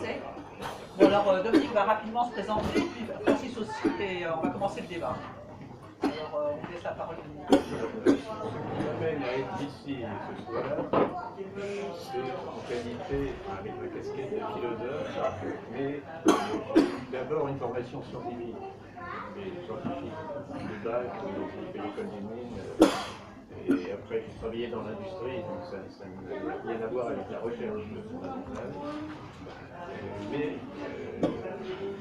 commencer. Bon alors Dominique va rapidement se présenter, puis Francis aussi, et on va commencer le débat. Alors on laisse la parole à Dominique. Ce qui m'amène à être ici ce soir, c'est en qualité, avec ma casquette de philosophe, mais d'abord une formation scientifique, de base, j'ai fait l'école des mines, et après j'ai travaillé dans l'industrie, donc ça n'a rien à voir avec la recherche fondamentale. Mais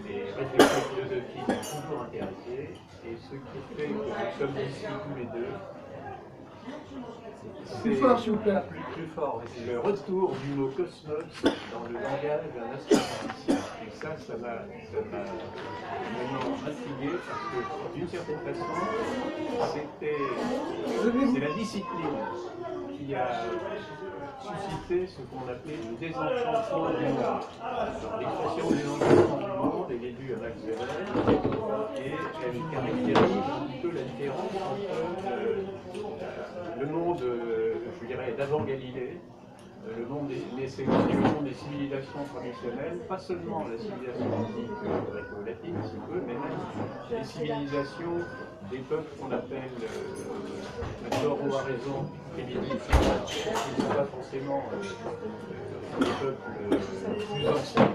les réflexions philosophiques m'ont toujours intéressé, et ce qui fait que nous sommes ici tous les deux, plus fort, s'il vous plaît. Plus fort. C'est le retour du mot cosmos dans le langage d'un astrophysicien. Et ça m'a vraiment intrigué parce que d'une certaine façon, c'est la discipline qui a suscité ce qu'on appelait le désenchantement du monde. L'expression désenchantement du monde, elle est due à Max Weber et elle caractérise un petit peu la différence entre le monde, je dirais, d'avant Galilée, le monde des civilisations traditionnelles, pas seulement la civilisation antique gréco-latine, si on veut, mais même les civilisations des peuples qu'on appelle, à tort ou à raison, primitifs, qui ne sont pas forcément des peuples plus anciens,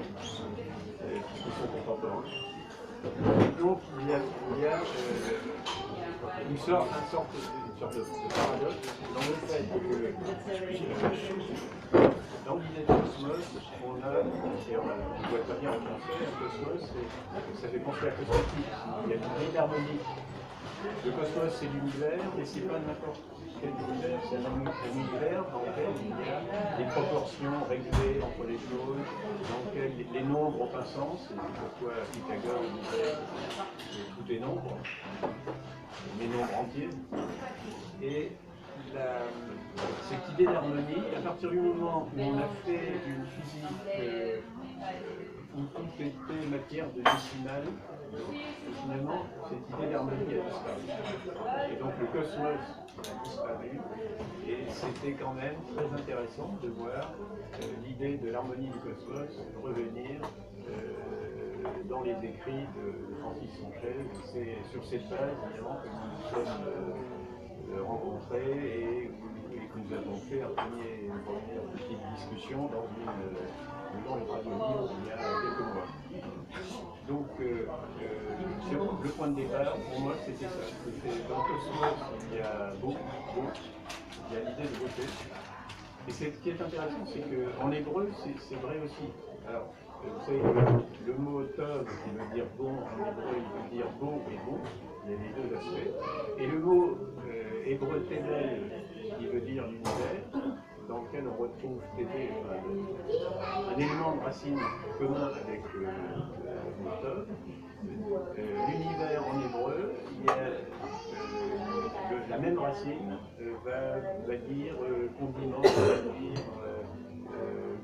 qui sont contemporains. Et donc il y a une sorte de paradoxe dans le fait que dans l'idée de cosmos, on voit très bien en français, un cosmos, ça fait penser à cosmotique. Il y a une grille harmonique. Le cosmos, c'est l'univers, mais c'est pas n'importe quel univers, c'est un univers dans lequel il y a des proportions réglées entre les choses, dans lequel les nombres ont un sens, et c'est pourquoi Pythagore disait que tout est nombre, les nombres entiers. Et cette idée d'harmonie, à partir du moment où on a fait une physique où tout était matière de décimale, finalement, cette idée d'harmonie a disparu. Et donc le cosmos a disparu, et c'était quand même très intéressant de voir l'idée de l'harmonie du cosmos revenir dans les écrits de Francis Sonchel. C'est sur cette base, évidemment, que nous nous sommes rencontrés et que nous avons fait une première petite discussion dans une radio libre il y a quelques mois. Donc, le point de départ, pour moi, c'était ça. Dans le cosmos, il y a il y a l'idée de beauté. Et ce qui est intéressant, c'est qu'en hébreu, c'est vrai aussi. Alors, vous savez, le mot tov, qui veut dire bon, en hébreu, il veut dire beau et bon. Il y a les deux aspects. Et le mot hébreu ténel, qui veut dire l'univers, dans lequel on retrouve un élément de racine commun avec le mot tov. L'univers en hébreu, il y a la même racine va dire condiment, va dire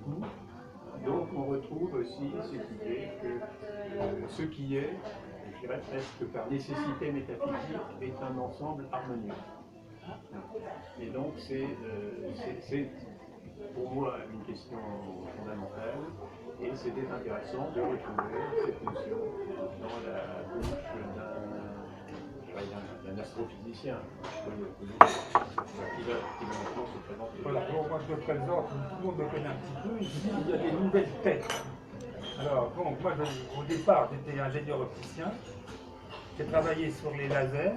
goût. Donc on retrouve aussi cette idée que ce qui est, je dirais presque par nécessité métaphysique, est un ensemble harmonieux. Et donc c'est pour moi une question fondamentale, et c'était intéressant de retrouver cette notion dans la bouche d'un astrophysicien qui va maintenant se présenter. Voilà, bon, moi je me présente, tout le monde me connaît un petit peu, ici il y a des nouvelles têtes. Alors, donc, moi au départ j'étais ingénieur opticien, j'ai travaillé sur les lasers,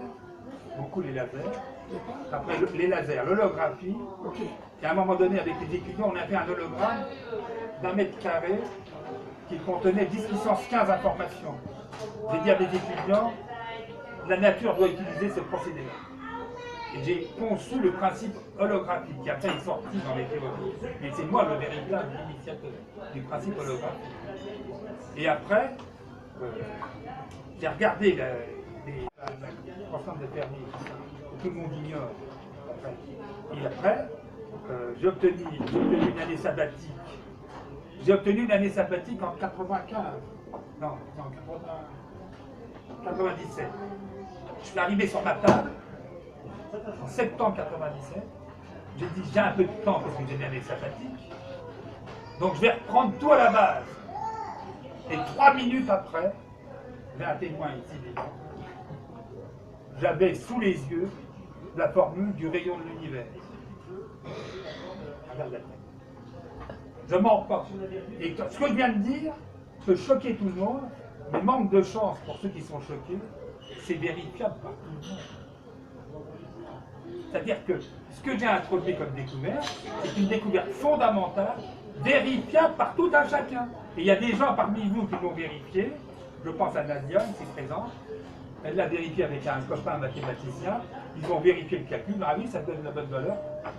beaucoup les lasers, après les lasers, l'holographie, et à un moment donné avec les étudiants on a fait un hologramme d'1 mètre carré qui contenait 10 puissance 15 informations. J'ai dit à mes étudiants, la nature doit utiliser ce procédé-là. Et j'ai conçu le principe holographique, qui après est sorti dans les théories. Mais c'est moi le véritable initiateur du principe holographique. Et après, j'ai regardé l'ensemble de permis, que tout le monde ignore. Et après, j'ai obtenu une année sabbatique. J'ai obtenu une année sabbatique en 95. Non, 97. Je suis arrivé sur ma table en septembre 97. J'ai dit j'ai un peu de temps parce que j'ai une année sabbatique. Donc je vais reprendre tout à la base. Et 3 minutes après, j'ai un témoin ici vivant, j'avais sous les yeux la formule du rayon de l'univers. Regarde la tête. Je mens pas. Et ce que je viens de dire peut choquer tout le monde, mais manque de chance pour ceux qui sont choqués, c'est vérifiable par tout le monde. C'est-à-dire que ce que j'ai introduit comme découverte, c'est une découverte fondamentale, vérifiable par tout un chacun. Et il y a des gens parmi vous qui l'ont vérifié. Je pense à Nadia, ici présente. Elle l'a vérifié avec un copain mathématicien. Ils ont vérifié le calcul. Ah oui, ça donne la bonne valeur.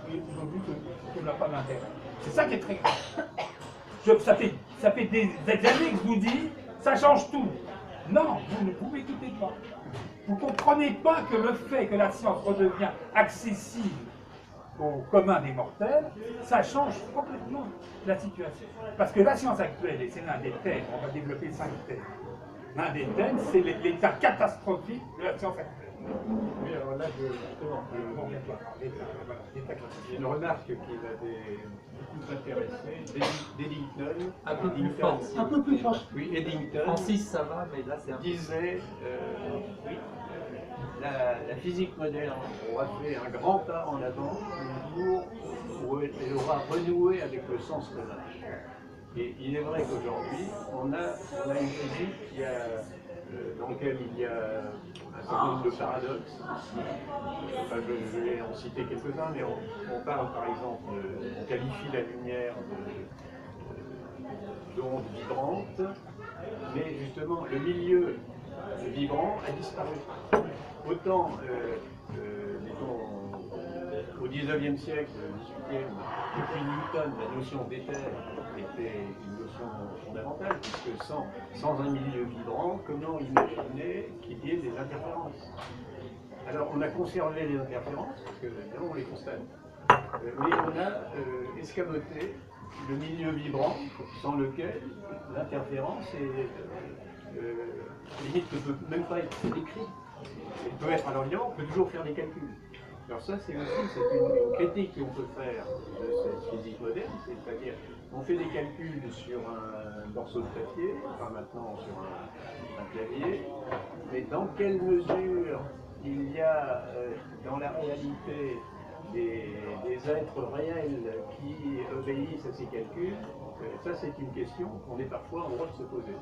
Ils ont vu que ça n'a pas d'intérêt. C'est ça qui est très grave. Ça fait des années que je vous dis, ça change tout. Non, vous ne pouvez m'écoutez pas. Vous ne comprenez pas que le fait que la science redevient accessible au commun des mortels, ça change complètement la situation. Parce que la science actuelle, et c'est l'un des thèmes, on va développer 5 thèmes. L'un des thèmes, c'est l'état catastrophique de la science actuelle. Oui, alors là, justement, il y a une remarque qui m'avait beaucoup intéressé d'Eddington. Un peu plus fort. Un peu plus fort. Oui, Eddington. Francis, ça va, mais là, c'est un peu... disait oui, la physique moderne aura fait un grand pas en avant le jour où elle aura renoué avec le sens de l'âge. Et il est vrai qu'aujourd'hui, on a une physique qui dans laquelle il y a un certain nombre de paradoxes. Enfin, je vais en citer quelques-uns, mais on parle par exemple, on qualifie la lumière d'onde vibrante, mais justement le milieu vibrant a disparu. Autant, disons, au XIXe siècle, depuis Newton, la notion d'éther était une notion fondamentale, puisque sans un milieu vibrant, comment imaginer qu'il y ait des interférences? Alors, on a conservé les interférences, parce que évidemment, on les constate, mais on a escamoté le milieu vibrant, sans lequel l'interférence limite ne peut même pas être décrite. Elle peut être à l'orient, on peut toujours faire des calculs. Alors ça, c'est aussi une critique qu'on peut faire de cette physique moderne, c'est-à-dire on fait des calculs sur un morceau de papier, enfin maintenant sur un clavier, mais dans quelle mesure il y a dans la réalité des êtres réels qui obéissent à ces calculs, ça c'est une question qu'on est parfois en droit de se poser.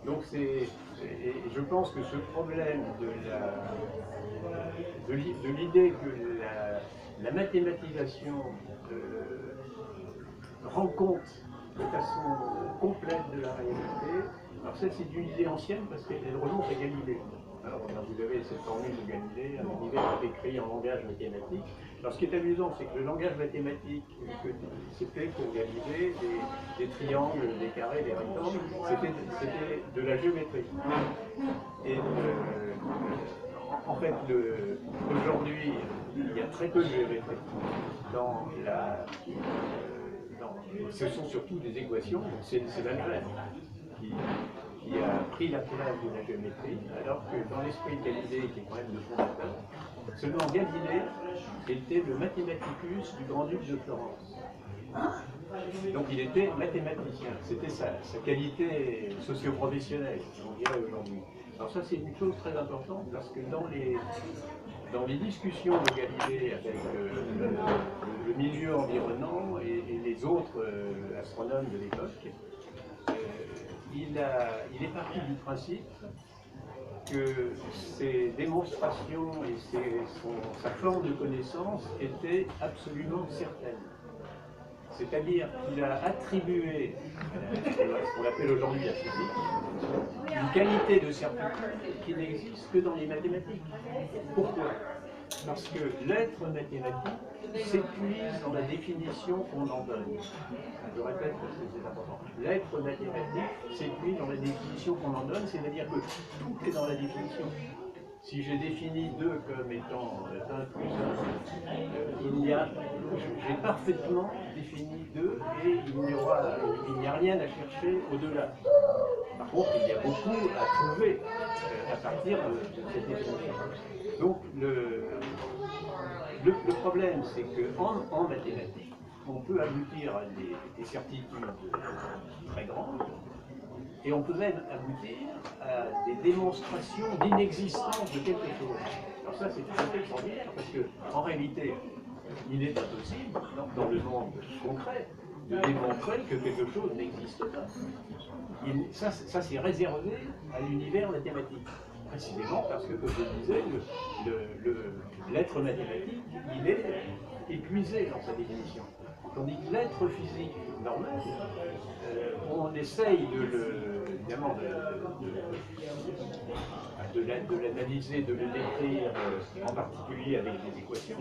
Donc je pense que ce problème de l'idée que la mathématisation rend compte de façon complète de la réalité, alors ça c'est une idée ancienne parce qu'elle remonte à Galilée. Alors vous avez cette formule de Galilée, un univers écrit en langage mathématique. Alors ce qui est amusant, c'est que le langage mathématique, c'était pour Galilée des triangles, des carrés, des rectangles, c'était de la géométrie. Et en fait, aujourd'hui, il y a très peu de géométrie. Ce sont surtout des équations, c'est l'algèbre qui a pris la place de la géométrie, alors que dans l'esprit de Galilée, qui est quand même le fondateur, seulement Galilée était le mathématicus du grand-duc de Florence. Donc il était mathématicien, c'était sa qualité socio-professionnelle, on dirait aujourd'hui. Alors ça c'est une chose très importante, parce que dans les discussions de Galilée avec le milieu environnant et les autres astronomes de l'époque, il est parti du principe que ses démonstrations et sa forme de connaissance étaient absolument certaines. C'est-à-dire qu'il a attribué ce qu'on appelle aujourd'hui la physique, une qualité de certitude qui n'existe que dans les mathématiques. Pourquoi? Parce que l'être mathématique s'épuise dans la définition qu'on en donne. Je répète parce que c'est important. L'être mathématique s'épuise dans la définition qu'on en donne, c'est-à-dire que tout est dans la définition. Si j'ai défini 2 comme étant 1 plus 1, j'ai parfaitement défini 2 et il n'y a rien à chercher au-delà. Par contre, il y a beaucoup à trouver à partir de cette définition. Donc, le problème, c'est qu'en mathématiques, on peut aboutir à des certitudes très grandes, Et on peut même aboutir à des démonstrations d'inexistence de quelque chose. Alors ça, c'est tout à fait extraordinaire, parce qu'en réalité, il est impossible, dans le monde concret, de démontrer que quelque chose n'existe pas. Ça c'est réservé à l'univers mathématique. Précisément parce que, comme je disais, l'être mathématique, il est épuisé dans sa définition. Tandis que l'être physique normal, on essaye évidemment de l'analyser, de le décrire en particulier avec des équations,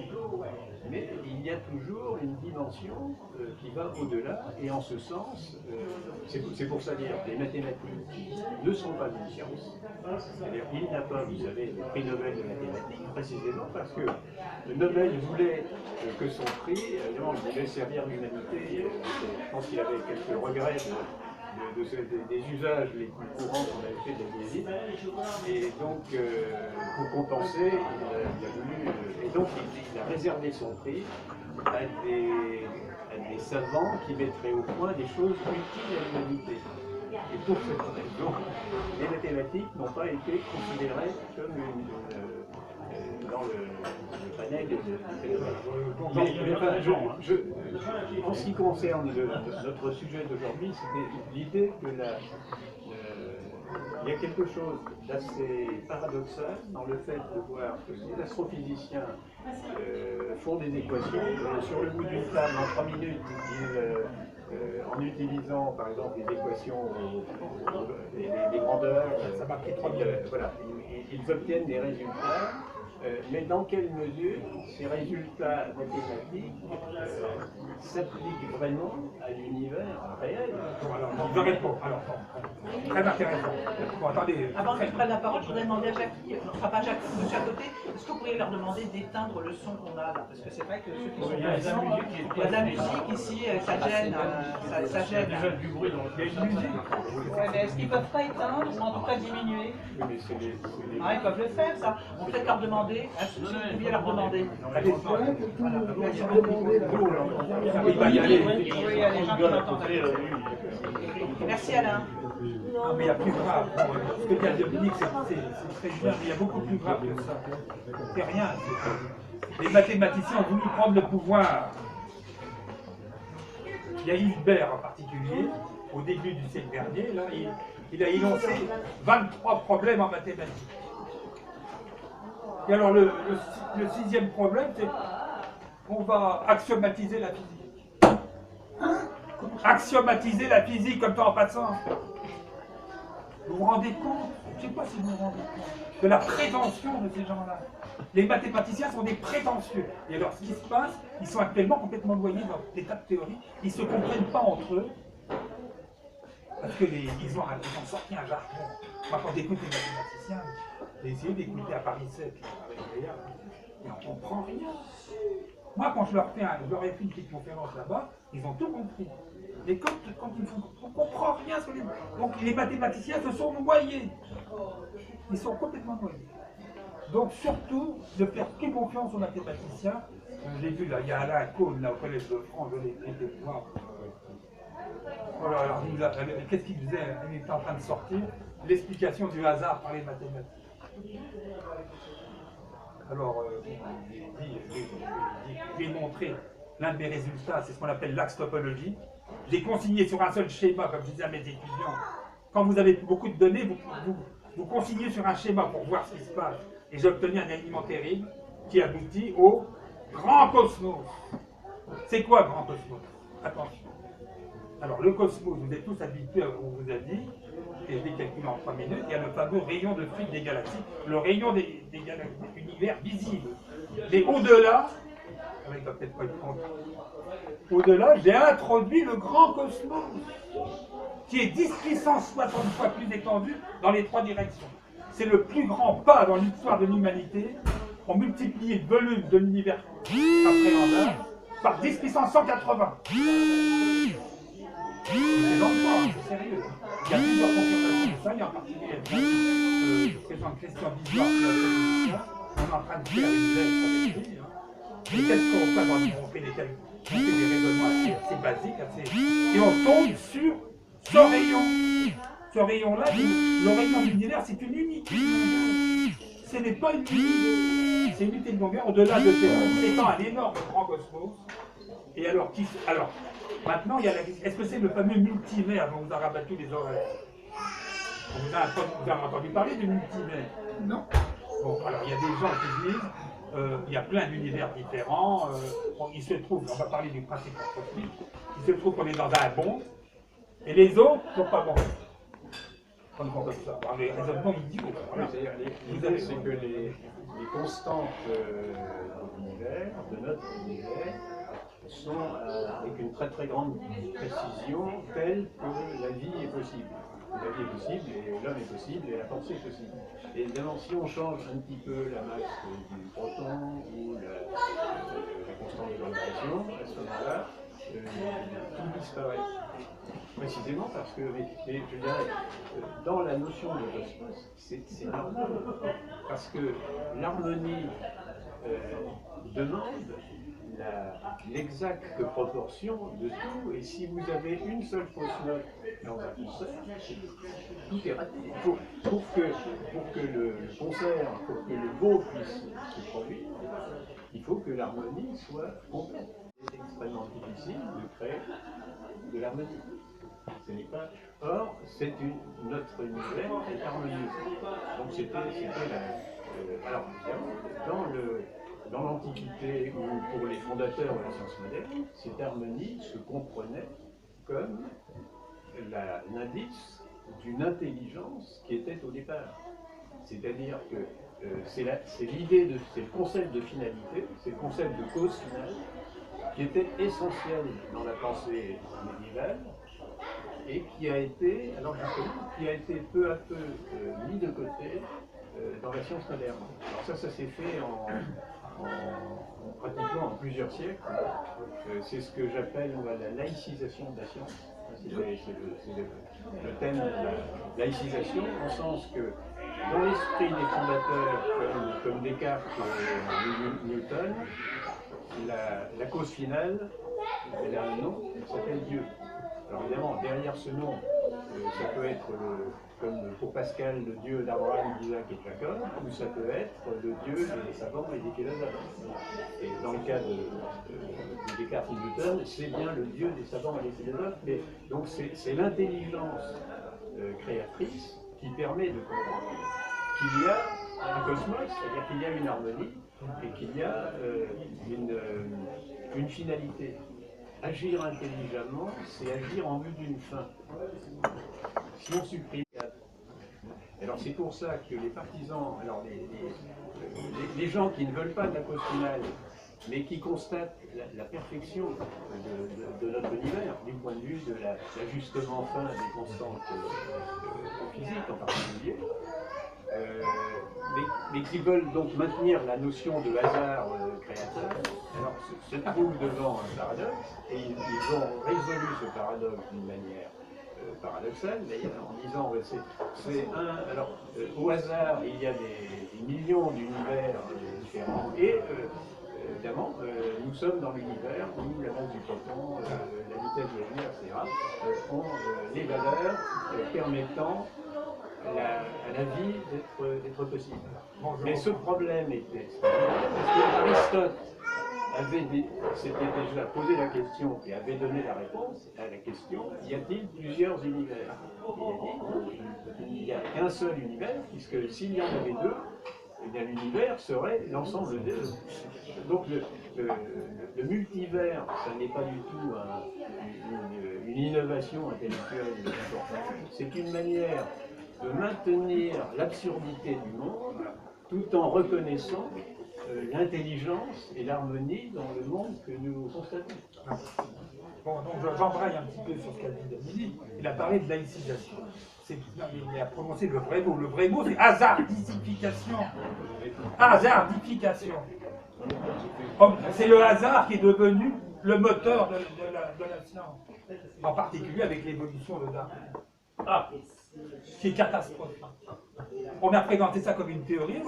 mais il y a toujours une dimension qui va au-delà, et en ce sens, c'est pour ça dire que les mathématiques ne sont pas une science. C'est-à-dire qu'il n'a pas, vous savez, le prix Nobel de mathématiques, précisément parce que Nobel voulait que son prix, évidemment, il voulait servir l'humanité. Je pense qu'il avait quelques regrets des usages les plus courants qu'on avait fait de la visite. Et donc, pour compenser, il a voulu. Et donc, il a réservé son prix à des savants qui mettraient au point des choses utiles à l'humanité. Et pour cette raison, les mathématiques n'ont pas été considérées comme dans le panel de en ce qui concerne notre sujet d'aujourd'hui, c'était l'idée que il y a quelque chose d'assez paradoxal dans le fait de voir que les astrophysiciens font des équations sur le bout d'une table en 3 minutes. En utilisant par exemple les équations des grandeurs, ça m'a pris 3 minutes. Voilà, ils obtiennent des résultats, mais dans quelle mesure ces résultats mathématiques s'appliquent vraiment à l'univers réel? Alors, je réponds. Alors, très intéressant. Bon, attendez. Avant que je prenne la parole, je voudrais demander à Jackie, enfin pas Jackie, monsieur à côté, est-ce que vous pourriez leur demander d'éteindre le son qu'on a là? Parce que c'est vrai que ceux qui sont Il y a de la musique ici, ça gêne. Ça gêne. Il y a déjà du bruit dans le musique. Ouais, mais est-ce qu'ils ne peuvent pas éteindre ou en tout cas diminuer? Oui, mais c'est les... Ah, ils peuvent le faire, ça. On peut peut-être leur demander. Si vous pouviez leur demander. Allez, Il va y aller. Oui, il y a des gens qui l'entendent. Merci Alain. Non, mais il y a plus grave. Ce que dit à Dominique, c'est très bien, mais il y a beaucoup plus grave que ça. C'est rien. Les mathématiciens ont voulu prendre le pouvoir. Il y a Hilbert en particulier, au début du siècle dernier, là, il a énoncé 23 problèmes en mathématiques. Et alors le 6e problème, c'est qu'on va axiomatiser la physique. Axiomatiser la physique comme ça en passant. Vous vous rendez compte? Je ne sais pas si vous vous rendez compte de la prétention de ces gens-là. Les mathématiciens sont des prétentieux. Et alors ce qui se passe, ils sont actuellement complètement noyés dans des tas de théories. Ils ne se comprennent pas entre eux. Parce qu'ils ont sorti un jargon. Moi, quand j'écoute les mathématiciens, j'ai essayé d'écouter à Paris 7 avec Léa, et on ne comprend rien. Moi, quand je leur ai fait une petite conférence là-bas, ils ont tout compris. Mais quand ils font, on ne comprend rien sur les... Donc les mathématiciens se sont noyés. Ils sont complètement noyés. Donc surtout, ne faire plus confiance aux mathématiciens. J'ai vu là, il y a Alain Cône là au Collège de France, je l'ai été voir. Voilà, alors qu'est-ce qu'il faisait? Il était en train de sortir l'explication du hasard par les mathématiques. Alors, j'ai montré l'un de mes résultats, c'est ce qu'on appelle l'axe topologique. J'ai consigné sur un seul schéma, comme je disais à mes étudiants. Quand vous avez beaucoup de données, vous consignez sur un schéma pour voir ce qui se passe. Et j'ai obtenu un alignement terrible qui aboutit au grand cosmos. C'est quoi grand cosmos? Attention. Alors, le cosmos, vous êtes tous habitués, on vous a dit, et je l'ai calculé en 3 minutes, il y a le fameux rayon de fuite des galaxies, le rayon des galaxies, des univers visibles. Mais au-delà, il ne va peut-être pas être content. Au-delà, j'ai introduit le grand cosmos, qui est 10 puissance 60 fois plus étendu dans les 3 directions. C'est le plus grand pas dans l'histoire de l'humanité. On multiplie le volume de l'univers appréhendable par 10 puissance 180. C'est longtemps, c'est sérieux. Il y a plusieurs confirmations de ça, il y a en particulier le président Christian Bizarre qui a fait ça. On est en train de faire une lettre avec lui. Mais qu'est-ce qu'on fait quand on fait des calculs? On fait des raisonnements assez basiques, et on tombe sur ce rayon. Ce rayon-là, le rayon de l'univers, c'est une unité de longueur. Ce n'est pas une unité. C'est une unité de longueur au-delà de Terre. C'est un énorme grand cosmos. Et alors, maintenant, il y a la question, est-ce que c'est le fameux multivers dont on vous a rabattu les oreilles? On vous a entendu parler du multivers? Non. Bon, alors il y a des gens qui disent, il y a plein d'univers différents, il se trouve, on va parler du principe cosmique, il se trouve qu'on est dans un bon, et les autres ne sont pas bons. On est comme ça, par les raisonnements idiots. Voilà. L'idée, c'est que les constantes de l'univers, de notre univers, sont avec une très très grande précision, telle que la vie est possible. La vie est possible, et l'homme est possible, et la pensée est possible. Et évidemment, si on change un petit peu la masse du proton ou la constante de gravitation, à ce moment-là, tout disparaît. Précisément parce que, je dirais, dans la notion de cosmos, c'est normal. Parce que l'harmonie demande l'exacte proportion de tout, et si vous avez une seule fausse note dans un concert, tout est raté. Pour que le concert, pour que le beau puisse se produire, il faut que l'harmonie soit complète. C'est extrêmement difficile de créer de l'harmonie. Ce n'est pas. Or, notre univers est harmonieux. Donc c'était alors, dans l'Antiquité ou pour les fondateurs de la science moderne, cette harmonie se comprenait comme l'indice d'une intelligence qui était au départ. C'est-à-dire que c'est le concept de finalité, c'est le concept de cause finale qui était essentiel dans la pensée médiévale et qui a été peu à peu mis de côté dans la science moderne. Alors ça s'est fait pratiquement en plusieurs siècles. C'est ce que j'appelle la laïcisation de la science. C'est le thème de la laïcisation, en sens que dans l'esprit des fondateurs comme Descartes et Newton, la cause finale, elle a un nom, elle s'appelle Dieu. Alors évidemment, derrière ce nom, ça peut être, comme pour Pascal, le Dieu d'Abraham, d'Isaac et de Jacob, ou ça peut être le Dieu des savants et des philosophes. Et dans le cas de Descartes et Newton, c'est bien le Dieu des savants et des philosophes, mais donc c'est l'intelligence créatrice qui permet de comprendre qu'il y a un cosmos, c'est-à-dire qu'il y a une harmonie, et qu'il y a une finalité. Agir intelligemment, c'est agir en vue d'une fin. Si on supprime... Alors c'est pour ça que les partisans, alors les gens qui ne veulent pas de la cause finale, mais qui constatent la perfection de notre univers, du point de vue de l'ajustement fin des constantes physiques en particulier, mais qui veulent donc maintenir la notion de hasard créateur, alors se trouvent devant un paradoxe, et ils ont résolu ce paradoxe d'une manière paradoxale, d'ailleurs, en disant alors au hasard il y a des millions d'univers différents, et évidemment nous sommes dans l'univers où la masse du proton, la vitesse de la lumière, etc., ont les valeurs permettant à la vie d'être possible. Mais ce problème était parce qu'Aristote s'était déjà posé la question et avait donné la réponse à la question: y a-t-il plusieurs univers? Il n'y a qu'un seul univers, puisque s'il y en avait deux, eh bien l'univers serait l'ensemble des deux. Donc le multivers, ça n'est pas du tout une innovation intellectuelle importante, c'est une manière de maintenir l'absurdité du monde tout en reconnaissant l'intelligence et l'harmonie dans le monde que nous constatons. Bon, donc j'embraye un petit peu sur ce qu'a dit Damini. Il a parlé de laïcisation. Il a prononcé le vrai mot. Le vrai mot, c'est hasardification. Hasardification. C'est le hasard qui est devenu le moteur de la science. En particulier avec l'évolution de Darwin. Qui est catastrophique. On a présenté ça comme une théorie,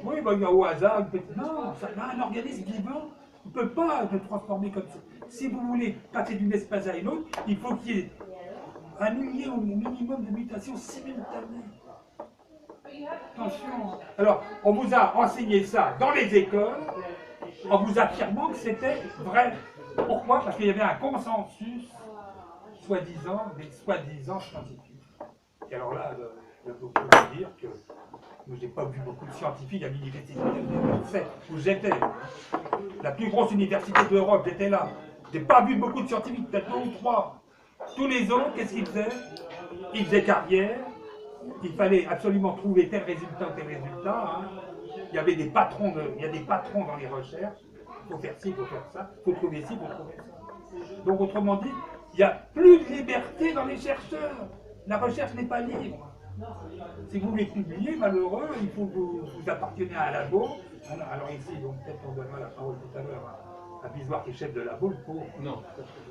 oui, au hasard, non, un organisme vivant ne peut pas se transformer comme ça. Si vous voulez passer d'une espèce à une autre, il faut qu'il y ait 1 millier au minimum de mutations simultanées. Attention. Alors, on vous a enseigné ça dans les écoles en vous affirmant que c'était vrai. Pourquoi? Parce qu'il y avait un consensus, soi-disant, des soi-disant scientifiques. Et alors là, je peux vous dire que je n'ai pas vu beaucoup de scientifiques à l'université où j'étais. La plus grosse université d'Europe, j'étais là. Je n'ai pas vu beaucoup de scientifiques, peut-être 2 ou 3. Tous les autres, qu'est-ce qu'ils faisaient? Ils faisaient carrière. Il fallait absolument trouver tel résultat ou tel résultat. Hein. Il y avait des patrons, il y a des patrons dans les recherches. Il faut faire ci, il faut faire ça, il faut trouver ci, il faut trouver ça. Donc autrement dit, il n'y a plus de liberté dans les chercheurs. La recherche n'est pas libre. Si vous voulez publier, malheureux, il faut que vous appartenez à un labo. Alors ici, donc peut-être on donnera la parole tout à l'heure à Bismarck, qui est chef de labo, le pauvre. Non.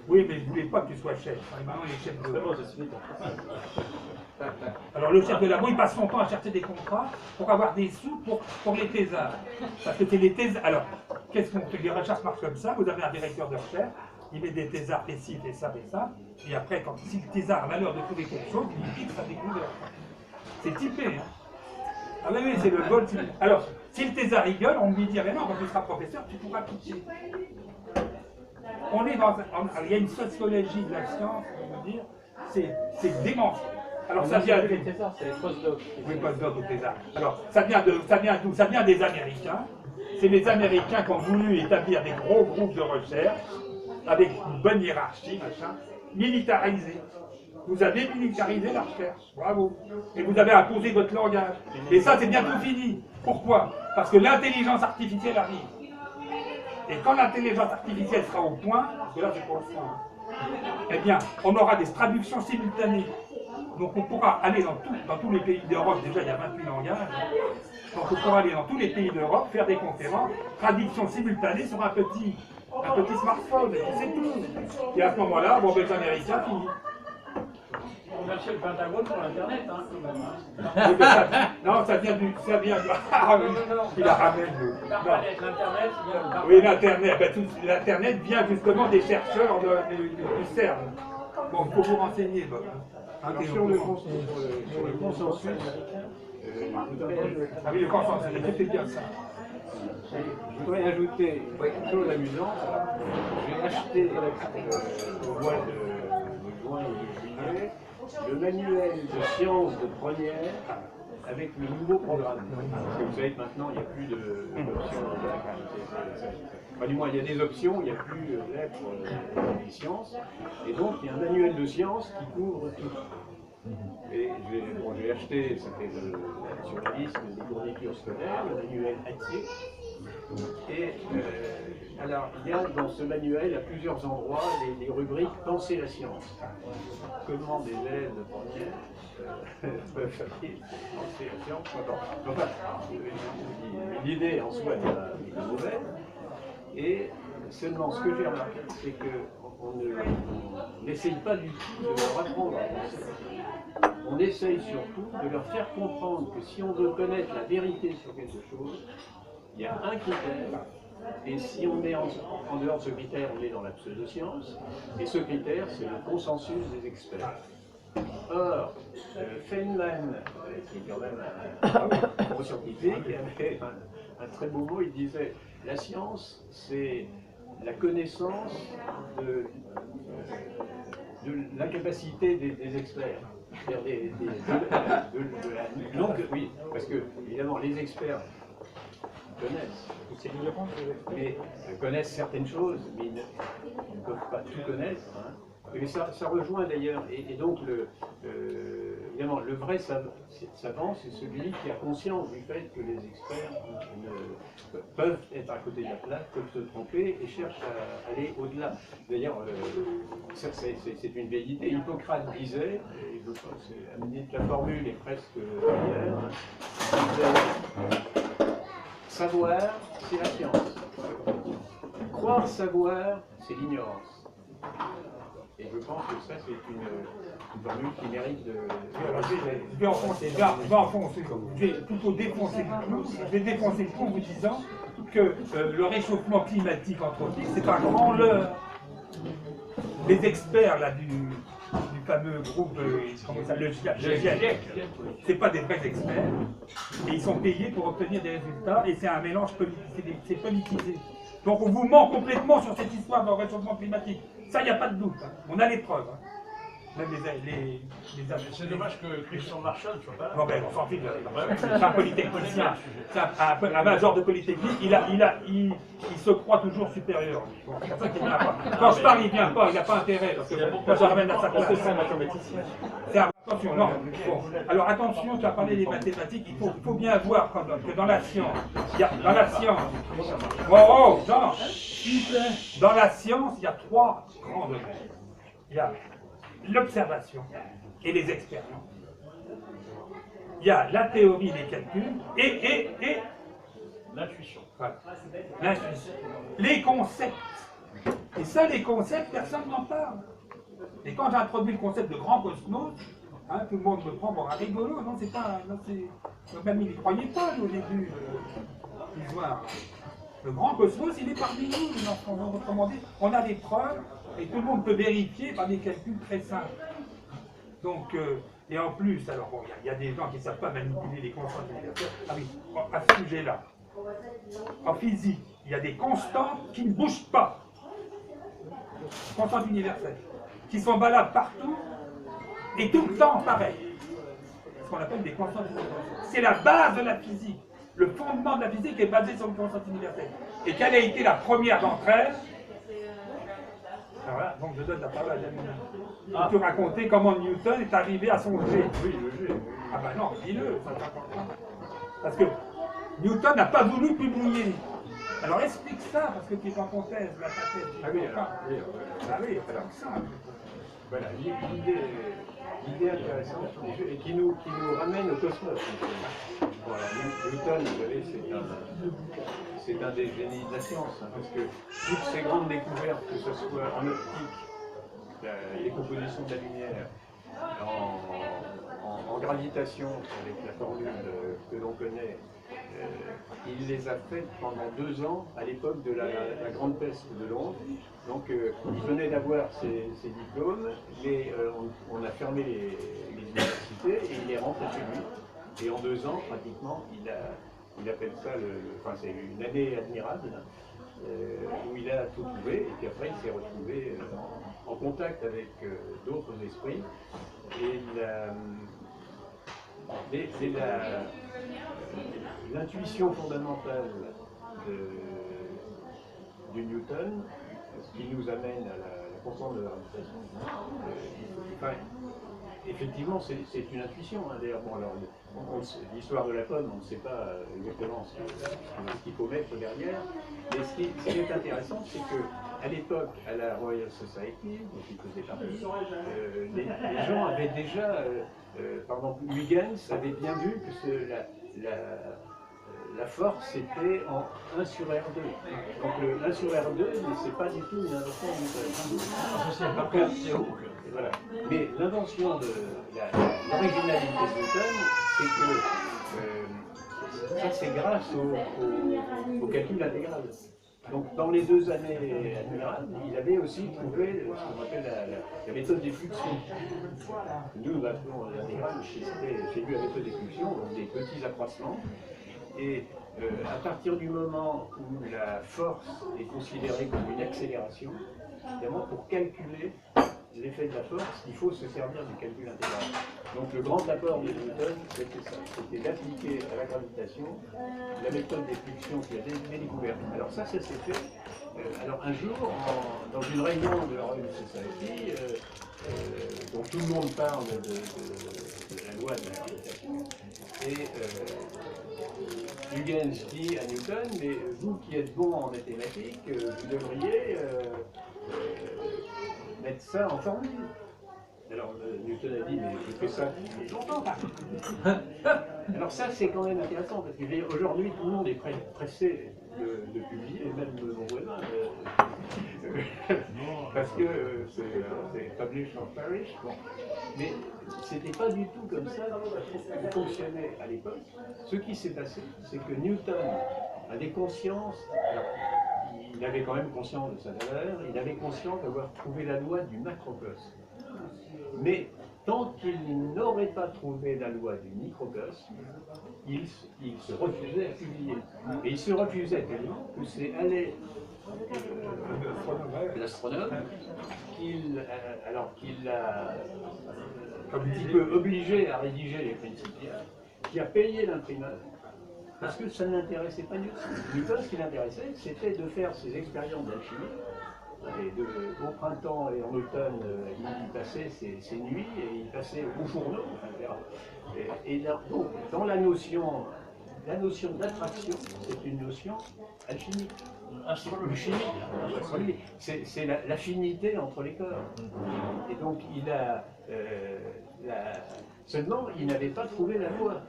Oui, mais je ne voulais pas que tu sois chef. Et maintenant, il est chef de labo. C'est fini. Alors le chef de labo, il passe son temps à chercher des contrats pour avoir des sous pour les thésards. Parce que c'est les thésards. Alors, qu'est-ce qu'on fait? Les recherches marchent comme ça. Vous avez un directeur de recherche, il met des thésards, fait ci, fait ça, fait ça. Et après, si le thésard a malheur de trouver quelque chose, il fixe sa découverte. C'est typé. Hein. Ah oui, oui, c'est le gold. Alors, si le thésard rigole, on lui dirait non, quand tu seras professeur, tu pourras pitcher. On est dans il y a une sociologie de la science, on va dire, c'est démentiel. Alors ça vient des thésards, c'est les postdocs. Oui, postdoc au thésard. Alors ça vient d'où? Ça vient des Américains. C'est les Américains qui ont voulu établir des gros groupes de recherche avec une bonne hiérarchie, machin, militarisée. Vous avez militarisé la recherche, bravo. Et vous avez imposé votre langage. Et ça, c'est bientôt fini. Pourquoi? Parce que l'intelligence artificielle arrive. Et quand l'intelligence artificielle sera au point, parce que là, c'est pour le fond, eh bien, on aura des traductions simultanées. Donc on pourra aller dans tous les pays d'Europe, déjà il y a 28 langages, donc on pourra aller dans tous les pays d'Europe, faire des conférences, traduction simultanée sur un petit smartphone, c'est tout. Et à ce moment-là, bon, les Américains finissent. On a acheté le Pentagone pour l'Internet, hein, quand même. Oui, mais non, ça vient du... Ah, oui, il la ramène. L'Internet, il y a le Oui, l'Internet, l'Internet vient justement des chercheurs du CERN. Bon, il faut vous renseigner, Bob. Alors, sur le consensus, ah oui, le consensus, c'était bien ça. je voudrais ajouter une chose amusante. J'ai acheté au mois de juin ou de juillet le manuel de sciences de première avec le nouveau programme. Parce que vous savez que maintenant, il n'y a plus d'options. Enfin, du moins, il y a des options, il n'y a plus lettres des sciences. Et donc, il y a un manuel de sciences qui couvre tout. Et j'ai acheté, c'était sur la liste des fournitures scolaires, le manuel accès. Et alors, il y a dans ce manuel, à plusieurs endroits, les rubriques Penser la science. Comment des élèves de première peuvent penser la science. Enfin, l'idée en soi est pas mauvaise. Et seulement, ce que j'ai remarqué, c'est qu'on n'essaye pas du tout de leur apprendre à penser. On essaye surtout de leur faire comprendre que si on veut connaître la vérité sur quelque chose, il y a un critère, et si on est en dehors de ce critère, on est dans la pseudo-science, et ce critère, c'est le consensus des experts. Or, Feynman, qui est quand même un gros scientifique, avait un très beau mot, il disait « La science, c'est la connaissance de l'incapacité des experts ». Donc, oui, parce que, évidemment, les experts connaissent, mais connaissent certaines choses, mais ils ne peuvent pas tout connaître. Hein. Mais ça rejoint d'ailleurs, et donc évidemment le vrai savant, c'est celui qui a conscience du fait que les experts peuvent être à côté de la plaque, peuvent se tromper et cherchent à aller au-delà. D'ailleurs, c'est une vieille idée. Hippocrate disait, et je pense que la formule est presque hier, savoir, c'est la science. Croire savoir, c'est l'ignorance. Et je pense que ça, c'est une formule qui mérite de... Je vais enfoncer, je vais plutôt défoncer le clou. Je vais défoncer le clou en vous disant que le réchauffement climatique anthropique, c'est un grand leurre. Les experts là, du fameux groupe, comment ça, le GIEC, c'est pas des vrais experts, et ils sont payés pour obtenir des résultats, et c'est un mélange politique, c'est politisé. Donc on vous ment complètement sur cette histoire de réchauffement climatique. Ça, il n'y a pas de doute. Hein. On a les preuves. Hein. Même C'est dommage que Christian Marshall ne soit pas là. Non, ben, on s'en fiche. C'est un polytechnicien. C'est un major de polytechnique. Il se croit toujours supérieur. Bon, c'est pour ça qu'il vient pas. Quand je parle, il ne vient pas. Il n'a pas intérêt. Parce que moi, je ramène à sa classe. C'est un mathématicien. Attention, non. Bon. Alors attention, tu as parlé des mathématiques. Il faut bien voir que dans la science, dans la science, dans la science, il y a 3 grands domaines. Il y a l'observation et les expériences. Il y a la théorie des calculs et L'intuition. voilà, l'intuition. Les concepts. Et ça, les concepts, personne n'en parle. Et quand j'ai introduit le concept de grand cosmos, hein, tout le monde me prend pour un rigolo. Non, c'est pas. Même ils n'y croyaient pas au début, l'histoire. Le grand cosmos, il est parmi nous. Autrement dit, on a des preuves. Et tout le monde peut vérifier par des calculs très simples. Donc, et en plus, alors bon, il y a des gens qui ne savent pas manipuler les constantes universelles. Ah oui, à ce sujet-là, en physique, il y a des constantes qui ne bougent pas. Constantes universelles, qui sont valables partout et tout le temps pareil. Ce qu'on appelle des constantes universelles. C'est la base de la physique. Le fondement de la physique est basé sur une constante universelle. Et quelle a été la première d'entre elles? Alors là, donc je donne la parole à Janine. Tu raconter comment Newton est arrivé à son G. Oui, le G. Ah ben non, dis-le, ça t'importe. Parce que Newton n'a pas voulu publier. Alors explique ça, parce que tu es en ton thèse, là, ta thèse. Ah oui, alors, Alors ça. Voilà, l'idée intéressante et qui nous ramène au cosmos. Voilà, Newton, vous savez, c'est un des génies de la science, hein, parce que toutes ces grandes découvertes, que ce soit en optique, les compositions de la lumière, en gravitation, avec la formule que l'on connaît, il les a faites pendant 2 ans à l'époque de la grande peste de Londres. Donc il venait d'avoir ses diplômes, on a fermé les universités et il est rentré chez lui. Et en 2 ans, pratiquement, il appelle ça, enfin c'est une année admirable, où il a tout trouvé, et puis après il s'est retrouvé en contact avec d'autres esprits. Et l'intuition fondamentale de Newton, ce qui nous amène à la constante de la gravitation, effectivement, c'est une intuition. Hein. D'ailleurs, bon, alors, l'histoire de la pomme, on ne sait pas exactement ce qu'il faut mettre derrière. Mais ce qui est intéressant, c'est qu'à l'époque, à la Royal Society, dont il faisait partie, les gens avaient déjà, par exemple, Huygens avait bien vu que la force était en 1 sur R2. Donc le 1 sur R2, c'est pas du tout une invention de Newton. Voilà. Mais l'invention de l'originalité de Newton, c'est que ça c'est grâce au calcul intégral. Donc dans les 2 années admirables, il avait aussi trouvé ce qu'on appelle la méthode des fluxions. Nous, nous appelons l'intégral, c'est lui la méthode des fluxions, donc des petits accroissements. Et à partir du moment où la force est considérée comme une accélération, évidemment pour calculer l'effet de la force, il faut se servir du calcul intégral. Donc le grand apport de Newton, c'était ça, c'était d'appliquer à la gravitation la méthode des fluxions qu'il avait découverte. Alors ça s'est fait. Alors un jour, dans une réunion de la Royal Society, dont tout le monde parle de la loi de la gravitation, et Huygens dit à Newton, mais vous qui êtes bon en mathématiques, vous devriez mettre ça en formule. Alors Newton a dit, mais je fais ça depuis longtemps. Alors ça c'est quand même intéressant, parce qu'aujourd'hui tout le monde est pressé de publier, même mon voisin, parce que c'est publish or perish. Bon. Mais c'était pas du tout comme ça que fonctionnait à l'époque. Ce qui s'est passé, c'est que Newton avait conscience, alors, il avait quand même conscience de sa valeur, il avait conscience d'avoir trouvé la loi du macrocosme. Mais tant qu'il n'aurait pas trouvé la loi du microcosme, il se refusait à publier. Et il se refusait tellement que c'est allé l'astronome, alors qu'il l'a un petit peu obligé à rédiger les Principia, qui a payé l'imprimeur, parce que ça ne l'intéressait pas du tout. Newton, ce qui l'intéressait, c'était de faire ses expériences d'alchimie. Et au printemps et en automne, il passait ses nuits et il passait aux journaux, etc. Et donc, dans la notion d'attraction, c'est une notion alchimique. Chimique. C'est l'affinité entre les corps. Et donc, seulement, il n'avait pas trouvé la loi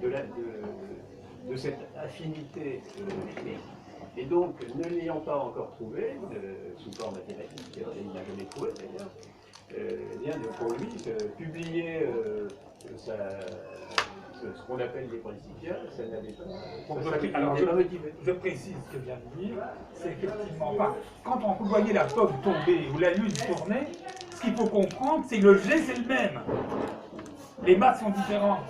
de cette affinité chimique. Et donc, ne l'ayant pas encore trouvé, sous forme mathématique, il n'a jamais trouvé d'ailleurs, bien pour lui, publier ce qu'on appelle les Principia, ça n'avait pas, alors, motivé. Je précise ce que vient de dire, c'est effectivement pas. Quand on voyait la pomme tomber ou la lune tourner, ce qu'il faut comprendre, c'est que le jet, c'est le même. Les masses sont différentes.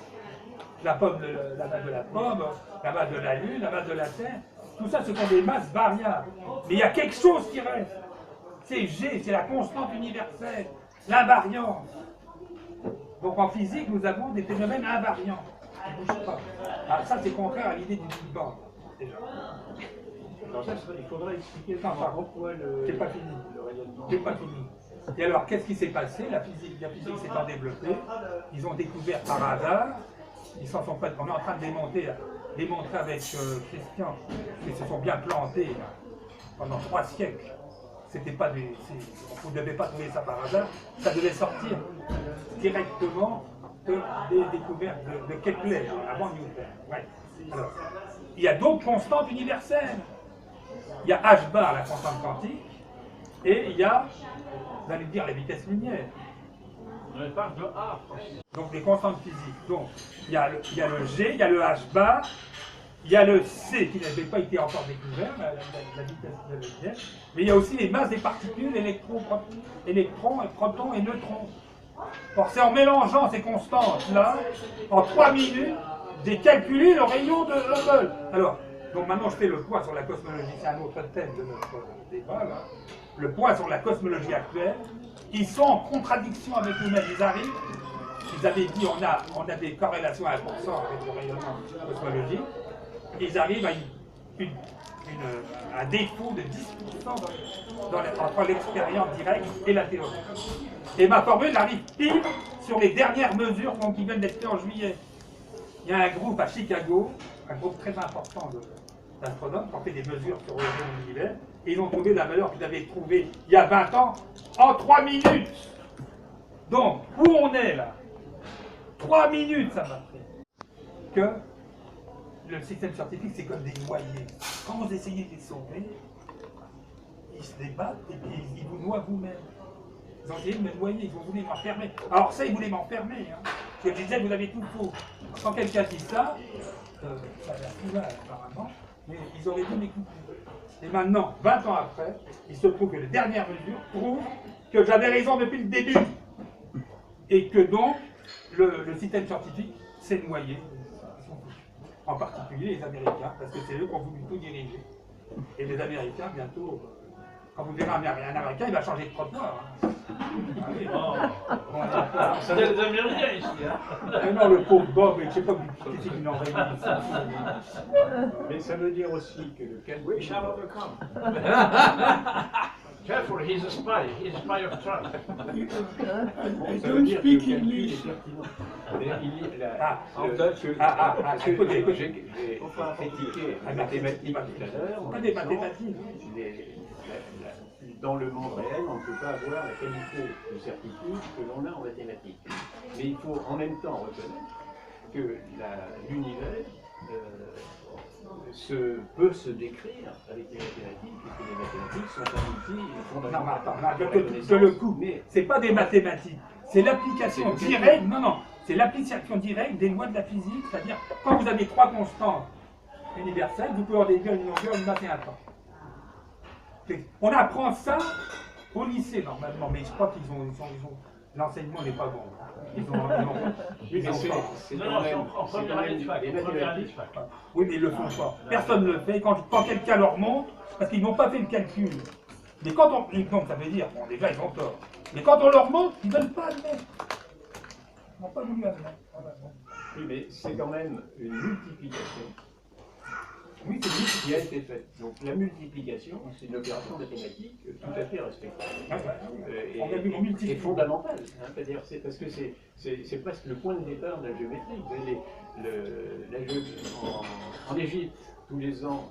La masse de la pomme, la masse de la lune, la masse de la terre, tout ça, ce sont des masses variables. Mais il y a quelque chose qui reste. C'est G, c'est la constante universelle, l'invariance. Donc en physique, nous avons des phénomènes invariants. Ils ne bougent pas. Alors ça, c'est contraire à l'idée du Big Bang, déjà. Alors ça, il faudra expliquer pourquoi c'est pas fini. C'est pas fini. Et alors, qu'est-ce qui s'est passé? La physique s'étant développée, ils ont découvert par hasard, on est en train de démontrer avec Christian, qu'ils se sont bien plantés pendant 3 siècles. C'était pas vous ne devez pas trouver ça par hasard, ça devait sortir directement des découvertes de Kepler, avant Newton. Ouais. Alors, il y a d'autres constantes universelles. Il y a h bar, la constante quantique, et il y a, vous allez dire, la vitesse lumière. On parle de A. Donc des constantes physiques. Donc il y a le G, il y a le h bar, il y a le C qui n'avait pas été encore découvert, la vitesse de la lumière, mais il y a aussi les masses des particules, électrons, protons et neutrons. Or c'est en mélangeant ces constantes-là, en 3 minutes, j'ai calculé le rayon de Hubble. Alors, donc maintenant je fais le point sur la cosmologie, c'est un autre thème de notre débat, là. Le point sur la cosmologie actuelle, ils sont en contradiction avec nous-mêmes, ils arrivent, ils avaient dit on a des corrélations à 1% avec le rayonnement cosmologique, ils arrivent à un défaut de 10% entre l'expérience directe et la théorie. Et ma formule arrive pile sur les dernières mesures qui viennent d'être faites en juillet. Il y a un groupe à Chicago, un groupe très important d'astronomes qui ont fait des mesures sur le rayon de l'univers, et ils ont trouvé la valeur qu'ils avaient trouvée il y a 20 ans en 3 minutes. Donc, où on est là? 3 minutes ça m'a fait. Que le système scientifique, c'est comme des noyés. Quand vous essayez de les sauver, ils se débattent et puis ils vous noient vous-même. Ils ont essayé de me noyer, ils ont voulu m'enfermer. Alors ça, ils voulaient m'enfermer. Hein. Je disais, vous avez tout faux. Quand quelqu'un dit ça, ça a l'air plus mal apparemment, mais ils auraient dû m'écouter. Et maintenant, 20 ans après, il se trouve que les dernières mesures prouvent que j'avais raison depuis le début. Et que donc, le système scientifique s'est noyé. En particulier les Américains, parce que c'est eux qui ont voulu tout diriger. Et les Américains, bientôt, quand vous verrez un Américain, il va changer de trottoir. Hein. C'est des Américains ici. Hein. Non, le pauvre Bob, je ne sais pas qui c'est qui l'a envoyé ici. Mais ça veut dire aussi que le calcul... We shall overcome. Careful, he's a spy of Trump. Ça veut dire que le calcul est pertinent. Écoutez, j'ai critiqué les mathématiques tout à l'heure. Pas des mathématiques. Dans le monde réel, on ne peut pas avoir la qualité de certitude que l'on a en mathématiques. Mais il faut en même temps reconnaître que l'univers peut se décrire avec les mathématiques, et que les mathématiques sont un outil fondamental. Je le coupe. C'est pas des mathématiques, c'est l'application directe. Non, c'est l'application directe des lois de la physique, c'est-à-dire quand vous avez 3 constantes universelles, vous pouvez en déduire une longueur, une masse et un temps. On apprend ça au lycée normalement, mais je crois qu'ils ont l'enseignement n'est pas bon. Oui, mais c'est Non, quand non, même. en première année de fac. Les En première année de mathématiques. fac. Oui, mais ils le font pas. Personne ne le fait. Quand quelqu'un leur montre, parce qu'ils n'ont pas fait le calcul. Mais quand on. Donc ça veut dire, bon, déjà ils ont tort. Mais quand on leur montre, ils ne veulent pas admettre. Ils n'ont pas voulu admettre. Voilà. Oui, mais c'est quand même une multiplication Oui, c'est juste. qui a été faite. Donc la multiplication, c'est une opération mathématique tout à fait respectable. On a vu on multiplie. Et fondamentale. Hein, c'est-à-dire, c'est parce que c'est presque le point de départ de la géométrie. Vous avez en Égypte, tous les ans,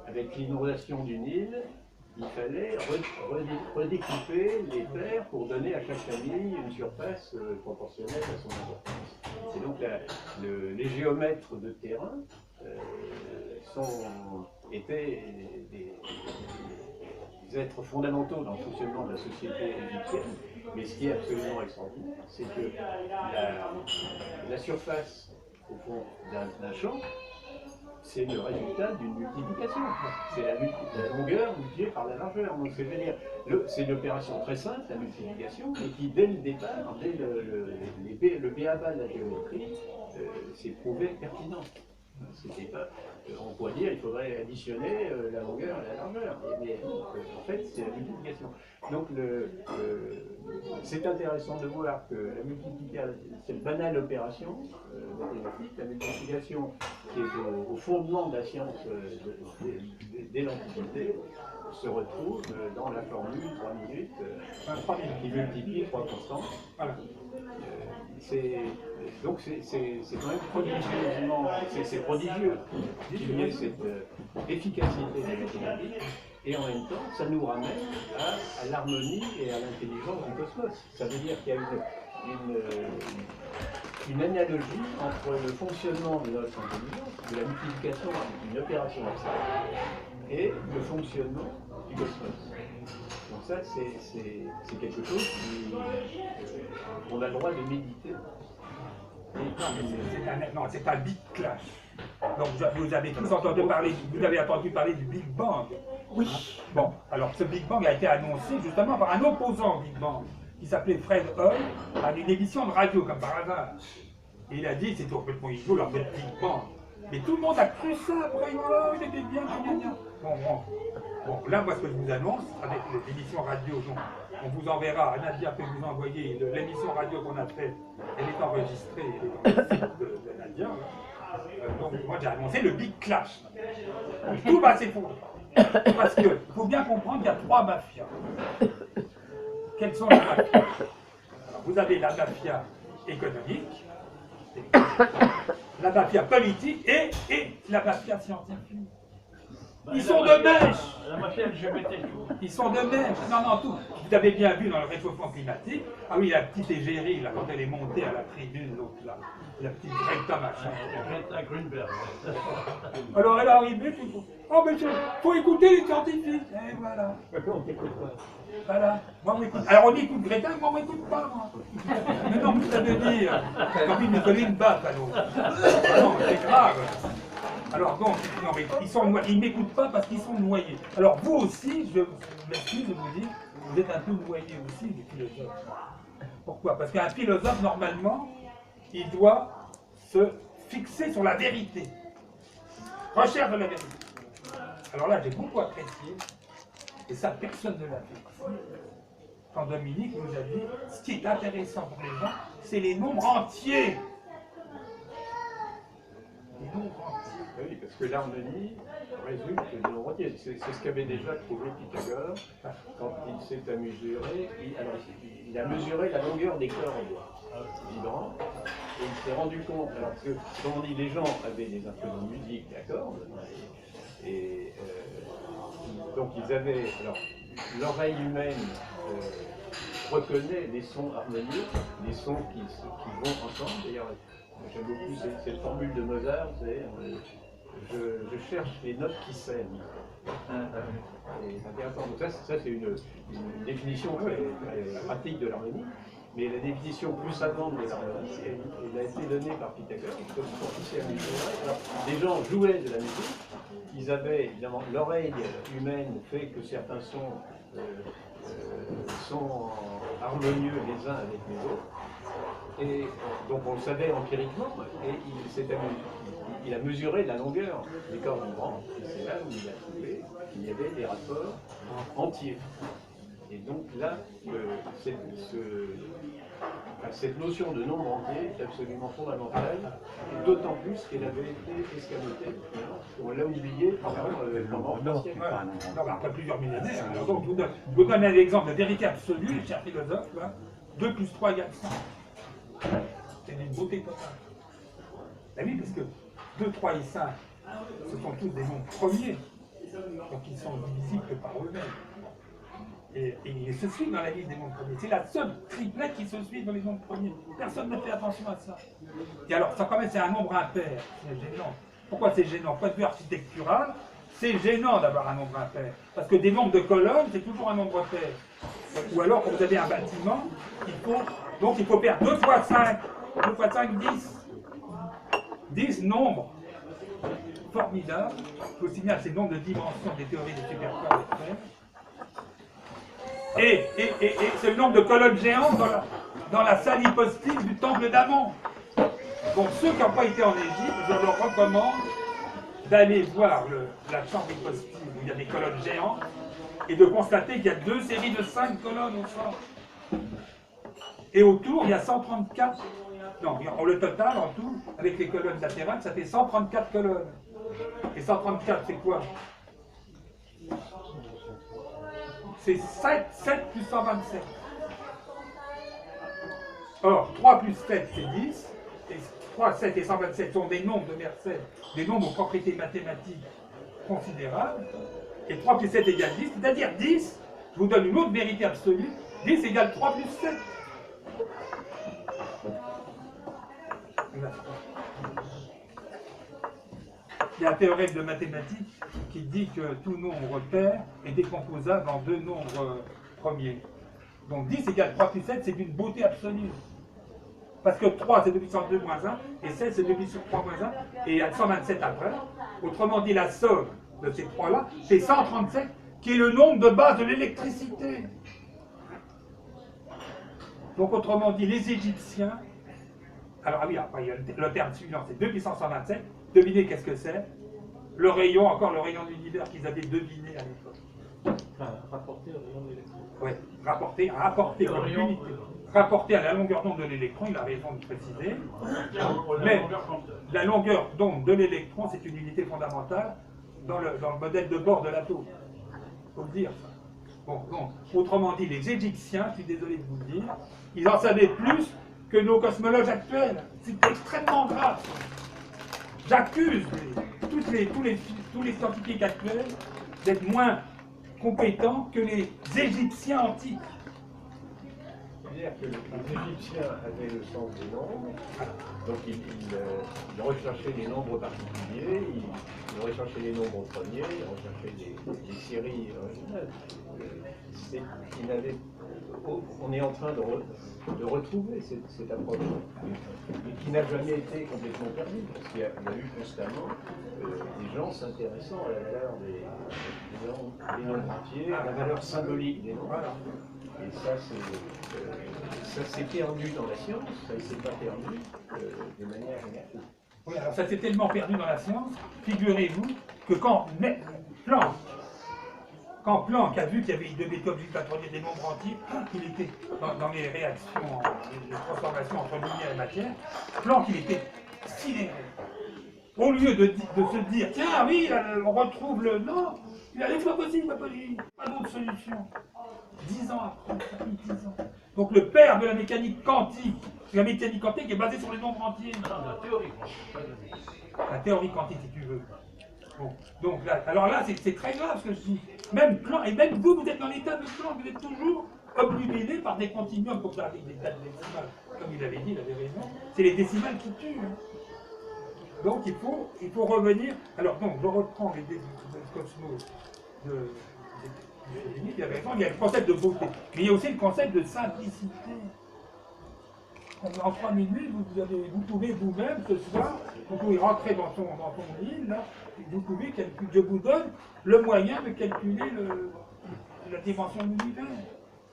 avec l'inondation du Nil, il fallait redécouper les terres pour donner à chaque famille une surface proportionnelle à son importance. Et donc les géomètres de terrain étaient des êtres fondamentaux dans le fonctionnement de la société égyptienne. Mais ce qui est absolument extraordinaire, c'est que la surface, au fond, d'un champ, c'est le résultat d'une multiplication. C'est la longueur multipliée par la largeur. Donc c'est une opération très simple, la multiplication, et qui dès le départ, dès le béaba de la géométrie, s'est prouvé pertinent. C'était pas, on pourrait dire il faudrait additionner la longueur et la largeur. Mais en fait, c'est la multiplication. Donc c'est intéressant de voir que la multiplication, c'est une banale opération mathématique, la multiplication qui est au fondement de la science dès l'Antiquité, se retrouve dans la formule 3 minutes qui multiplie 3 constantes. Voilà. Donc c'est quand même prodigieusement, c'est prodigieux qu'il y ait cette efficacité de la mathématique, et en même temps ça nous ramène à l'harmonie et à l'intelligence du cosmos. Ça veut dire qu'il y a une analogie entre le fonctionnement de notre intelligence, de la multiplication d'une opération abstraite, et le fonctionnement du cosmos. Donc ça, c'est quelque chose qu'on a le droit de méditer. C'est un big clash. Donc vous avez tous entendu parler, vous avez entendu parler du Big Bang. Oui. Bon, alors ce Big Bang a été annoncé justement par un opposant au Big Bang qui s'appelait Fred Hoyle à une émission de radio comme par hasard. Et il a dit c'est complètement idiot leur mettre Big Bang. Mais tout le monde a cru ça après, oh, il était bien, bien. Bon, là, moi, ce que je vous annonce, avec l'émission radio, donc, on vous enverra, Nadia peut vous envoyer l'émission radio qu'on a faite, elle est enregistrée, elle est dans le site de Nadia. Donc, moi, j'ai annoncé le Big Clash. Donc, tout va s'effondrer. Parce qu'il faut bien comprendre qu'il y a 3 mafias. Quelles sont les mafias? Alors, vous avez la mafia économique, la mafia politique et la mafia scientifique. Ils sont de mèche. La mafia LGBT. Ils sont de mèche. Non, tout. Vous avez bien vu dans le réchauffement climatique. Ah oui, la petite égérie, là, quand elle est montée à la tribune, l'autre là, la petite Greta machin. Greta Grunberg. Alors elle est arrivée, tout. Oh monsieur, faut écouter les scientifiques. Et voilà. Voilà. Moi, on écoute. Alors on écoute Greta, moi on m'écoute pas, moi. Mais non, ça veut dire. J'ai envie de me coller une baffe à l'autre. Ah non, c'est grave. Alors donc, non, mais ils ne m'écoutent pas parce qu'ils sont noyés. Alors vous aussi, je m'excuse de vous dire, vous êtes un peu noyés aussi, les philosophes. Pourquoi? Parce qu'un philosophe, normalement, il doit se fixer sur la vérité. Recherche de la vérité. Alors là, j'ai beaucoup apprécié, et ça, personne ne l'a fait. Quand Dominique nous a dit, ce qui est intéressant pour les gens, c'est les nombres entiers. Les nombres entiers. Oui, parce que l'harmonie résulte du nombre entier. C'est ce qu'avait déjà trouvé Pythagore quand il s'est amesuré. Il a mesuré la longueur des cordes vibrantes et il s'est rendu compte. Alors que, comme on dit, les gens avaient des instruments de musique à cordes et donc ils avaient. Alors, l'oreille humaine reconnaît les sons harmonieux, les sons qui vont ensemble. D'ailleurs, j'aime beaucoup cette formule de Mozart, c'est je cherche les notes qui s'aiment. C'est intéressant. Donc ça c'est une définition très pratique de l'harmonie. Mais la définition plus savante de l'harmonie, elle a été donnée par Pythagore. Comme les gens jouaient de la musique. Ils avaient évidemment l'oreille humaine fait que certains sons sont harmonieux les uns avec les autres. Et donc on le savait empiriquement, et il a mesuré la longueur des corps vibrants, et c'est là où il a trouvé qu'il y avait des rapports entiers. Et donc là, cette notion de nombre entier est absolument fondamentale, et d'autant plus qu'elle avait été escamotée. On l'a oublié pendant plusieurs siècles. Voilà. Non, bah, après plusieurs millénaires. Alors, donc, je vous donne un exemple de vérité absolue, cher philosophe. 2 plus 3 égale 100. C'est une beauté totale. Bah oui, parce que 2, 3 et 5, ce sont tous des nombres premiers. Donc ils sont divisibles que par eux-mêmes. Et ils se suivent dans la liste des nombres premiers. C'est la seule triplette qui se suit dans les nombres premiers. Personne ne fait attention à ça. Et alors, ça quand même, c'est un nombre impair. C'est gênant. Pourquoi c'est gênant? Point de vue architectural, c'est gênant d'avoir un nombre impair. Parce que des nombres de colonnes, c'est toujours un nombre pair. Ou alors, quand vous avez un bâtiment, il faut faire 2 fois 5. 2 fois 5, 10. 10 nombres formidables. Il faut signaler ces nombres de dimensions des théories des supercorps et c'est le nombre de colonnes géantes dans la salle hypostyle du temple d'Amon. Donc ceux qui n'ont pas été en Égypte, je leur recommande d'aller voir la chambre hypostyle où il y a des colonnes géantes et de constater qu'il y a 2 séries de 5 colonnes au centre. Et autour, il y a 134. Non, le total en tout, avec les colonnes latérales, ça fait 134 colonnes. Et 134, c'est quoi? C'est 7 plus 127. Or, 3 plus 7, c'est 10. Et 3, 7 et 127 sont des nombres de Mersenne, des nombres aux propriétés mathématiques considérables. Et 3 plus 7 égale 10, c'est-à-dire 10, je vous donne une autre vérité absolue, 10 égale 3 plus 7. Il y a un théorème de mathématiques qui dit que tout nombre pair est décomposable en 2 nombres premiers. Donc 10 égale 3 plus 7, c'est d'une beauté absolue. Parce que 3 c'est 2 puissance 2 moins 1, et 7 c'est 2 puissance 3 moins 1, et il y a 127 après. Autrement dit, la somme de ces 3-là, c'est 137, qui est le nombre de base de l'électricité. Donc autrement dit, les Égyptiens, alors oui, après il y a le terme suivant, c'est 2 puissance 127, devinez qu'est-ce que c'est? Le rayon, encore le rayon de l'univers qu'ils avaient deviné à l'époque. Enfin, rapporté au rayon de l'électron. Oui, rapporté comme unité. Rapporté à la longueur d'onde de l'électron, il a raison de préciser. Mais la longueur d'onde de l'électron, c'est une unité fondamentale dans le modèle de bord de l'atome. Il faut le dire. Bon, donc, autrement dit, les Égyptiens, je suis désolé de vous le dire, ils en savaient plus que nos cosmologues actuels. C'est extrêmement grave. J'accuse tous les scientifiques actuels d'être moins compétents que les Égyptiens antiques. C'est-à-dire que les Égyptiens avaient le sens des nombres, donc ils recherchaient les nombres particuliers, ils recherchaient les nombres premiers, ils recherchaient des séries originales. On est en train de retrouver cette approche, et qui n'a jamais été complètement perdue, parce qu'il y a eu constamment des gens s'intéressant à la valeur des nombres entiers, à la valeur symbolique des nombres. Et ça s'est perdu dans la science, ça ne s'est pas perdu de manière générale. Oui, alors ça s'est tellement perdu dans la science, figurez-vous que quand Planck a vu qu'il y avait de méthodes des nombres entiers, il était dans les réactions, les transformations entre lumière et matière, Planck il était sidéré. Au lieu de se dire, tiens oui, on retrouve le... Non, il a dit, pas possible, pas d'autre solution. 10 ans après, ça fait 10 ans. Donc le père de la mécanique quantique, la mécanique quantique est basée sur les nombres entiers. La théorie quantique. La théorie quantique, si tu veux. Bon. Donc là, alors là, c'est très grave ce que je dis. Même Planck, et même vous êtes dans l'état de Planck, vous êtes toujours obnubilé par des continuums, comme ça, avec des tas de décimales. Comme il avait dit, il avait raison. C'est les décimales qui tuent. Donc il faut revenir. Alors donc, je reprends les cosmos il avait raison, il y a le concept de beauté, mais il y a aussi le concept de simplicité. En 3 minutes, vous pouvez vous-même, ce soir, vous pouvez rentrer dans ton île, là, et vous pouvez calculer, je vous donne le moyen de calculer la dimension de l'univers.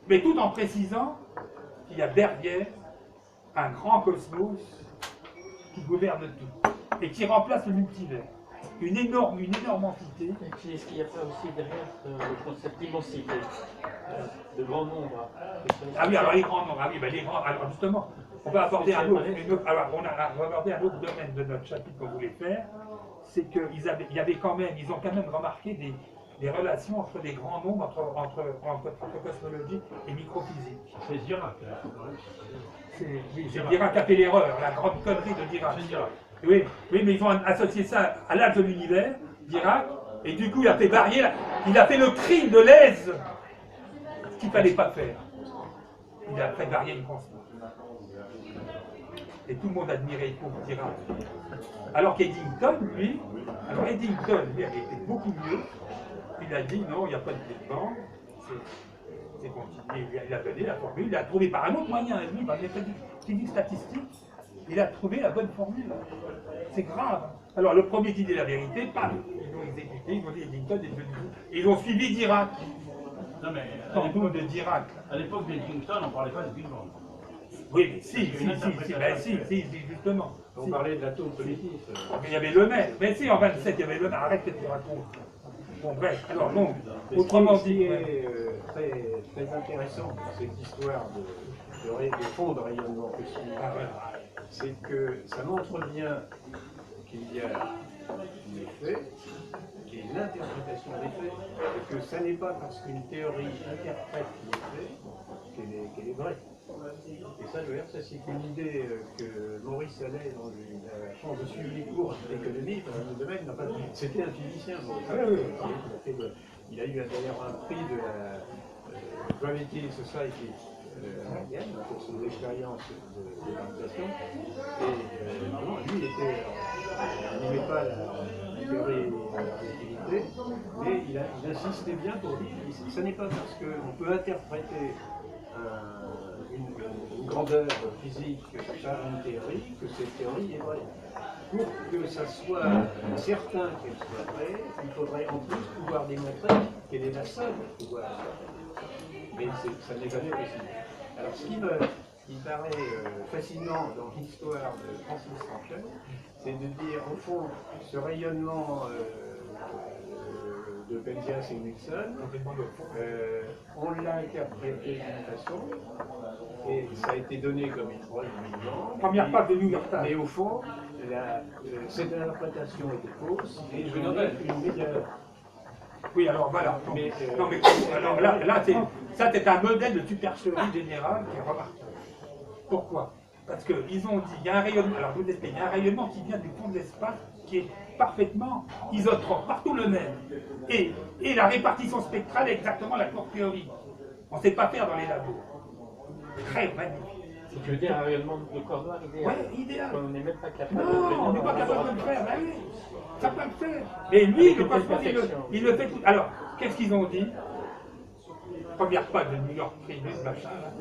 Mais tout en précisant qu'il y a derrière un grand cosmos qui gouverne tout et qui remplace le multivers. Une énorme entité. Et puis, est-ce qu'il n'y a pas aussi derrière le concept d'immensité, de grand nombre? Ah oui, alors les grands nombres, ah oui, ben les grands, alors justement, on va aborder un autre, alors on va aborder un autre domaine de notre chapitre qu'on voulait faire, c'est qu'ils ils ont quand même remarqué des relations entre des grands nombres, entre cosmologie et microphysique. C'est Dirac. Oui, c'est Dirac qui a fait l'erreur, la grande connerie de Dirac. C'est Dirac. Oui, mais ils ont associé ça à l'âge de l'univers, Dirac, et du coup il a fait varier, il a fait le crime de l'aise, ce qu'il ne fallait pas faire. Il a fait varier une constante. Et tout le monde admirait pour Dirac. Alors qu'Eddington, lui, avait été beaucoup mieux. Il a dit non, il n'y a pas de Big Bang, c'est continué. Il a donné la formule, il a trouvé par un autre moyen, lui, il avait fait du physique statistique. Il a trouvé la bonne formule. C'est grave. Alors, le premier qui dit la vérité, paf, ils l'ont exécuté, ils ont dit Eddington est devenu fou. Et ils ont suivi Dirac. Non, mais Tant de Dirac. à l'époque d'Eddington, on ne parlait pas de Big Bang. Oui, mais si, justement. On parlait de l'atome positif. Mais il y avait le maire. Mais si, en 27, il y avait le maire. Arrête de te raconter. Bon, bref. Alors, donc, autrement Ce qui dit. est très intéressant dans cette histoire de fond de rayonnement cosmique, Ah, ouais. c'est que ça montre bien qu'il y a un effet et une interprétation des faits, et que ça n'est pas parce qu'une théorie interprète l'effet qu'elle est vraie. Et ça, je veux dire, ça c'est une idée que Maurice Allais, dans la chance de suivre les cours d'économie, dans le domaine, c'était un physicien. Il a eu d'ailleurs un prix de la Gravity Society américaine pour ses expériences de méditation. Et vraiment, lui, il n'aimait pas la théorie de la relativité, mais il insistait bien pour dire que ce n'est pas parce qu'on peut interpréter une grandeur physique par une théorie que cette théorie est vraie. Pour que ça soit certain qu'elle soit vraie, il faudrait en plus pouvoir démontrer qu'elle est la seule à pouvoir. Mais ça n'est jamais possible. Alors ce qui me paraît fascinant dans l'histoire de Francis Frankel, c'est de dire au fond ce rayonnement de Penzias et Wilson, on l'a interprété d'une façon, et ça a été donné comme une preuve vivante. Première page de New York Times. Mais au fond, cette interprétation était fausse, et je n'aurais une meilleure. Oui, alors voilà. Non, mais alors là ça c'est un modèle de supercherie générale qui est remarquable. Pourquoi? Parce qu'ils ont dit, il y a un rayonnement, alors je vous explique, il y a un rayonnement qui vient du fond de l'espace qui est parfaitement isotrope, partout le même. Et la répartition spectrale est exactement la courbe théorique. On ne sait pas faire dans les labos. Très magnifique. Tu veux dire un rayonnement de corps noir idéal? Oui, idéal. On n'est même pas capable de Non, le on n'est pas faire. capable de le faire, ben oui, ça peut le faire. Et lui, le cosmos, il le fait tout. Alors, qu'est-ce qu'ils ont dit? Première page de New York Tribune, machin, là.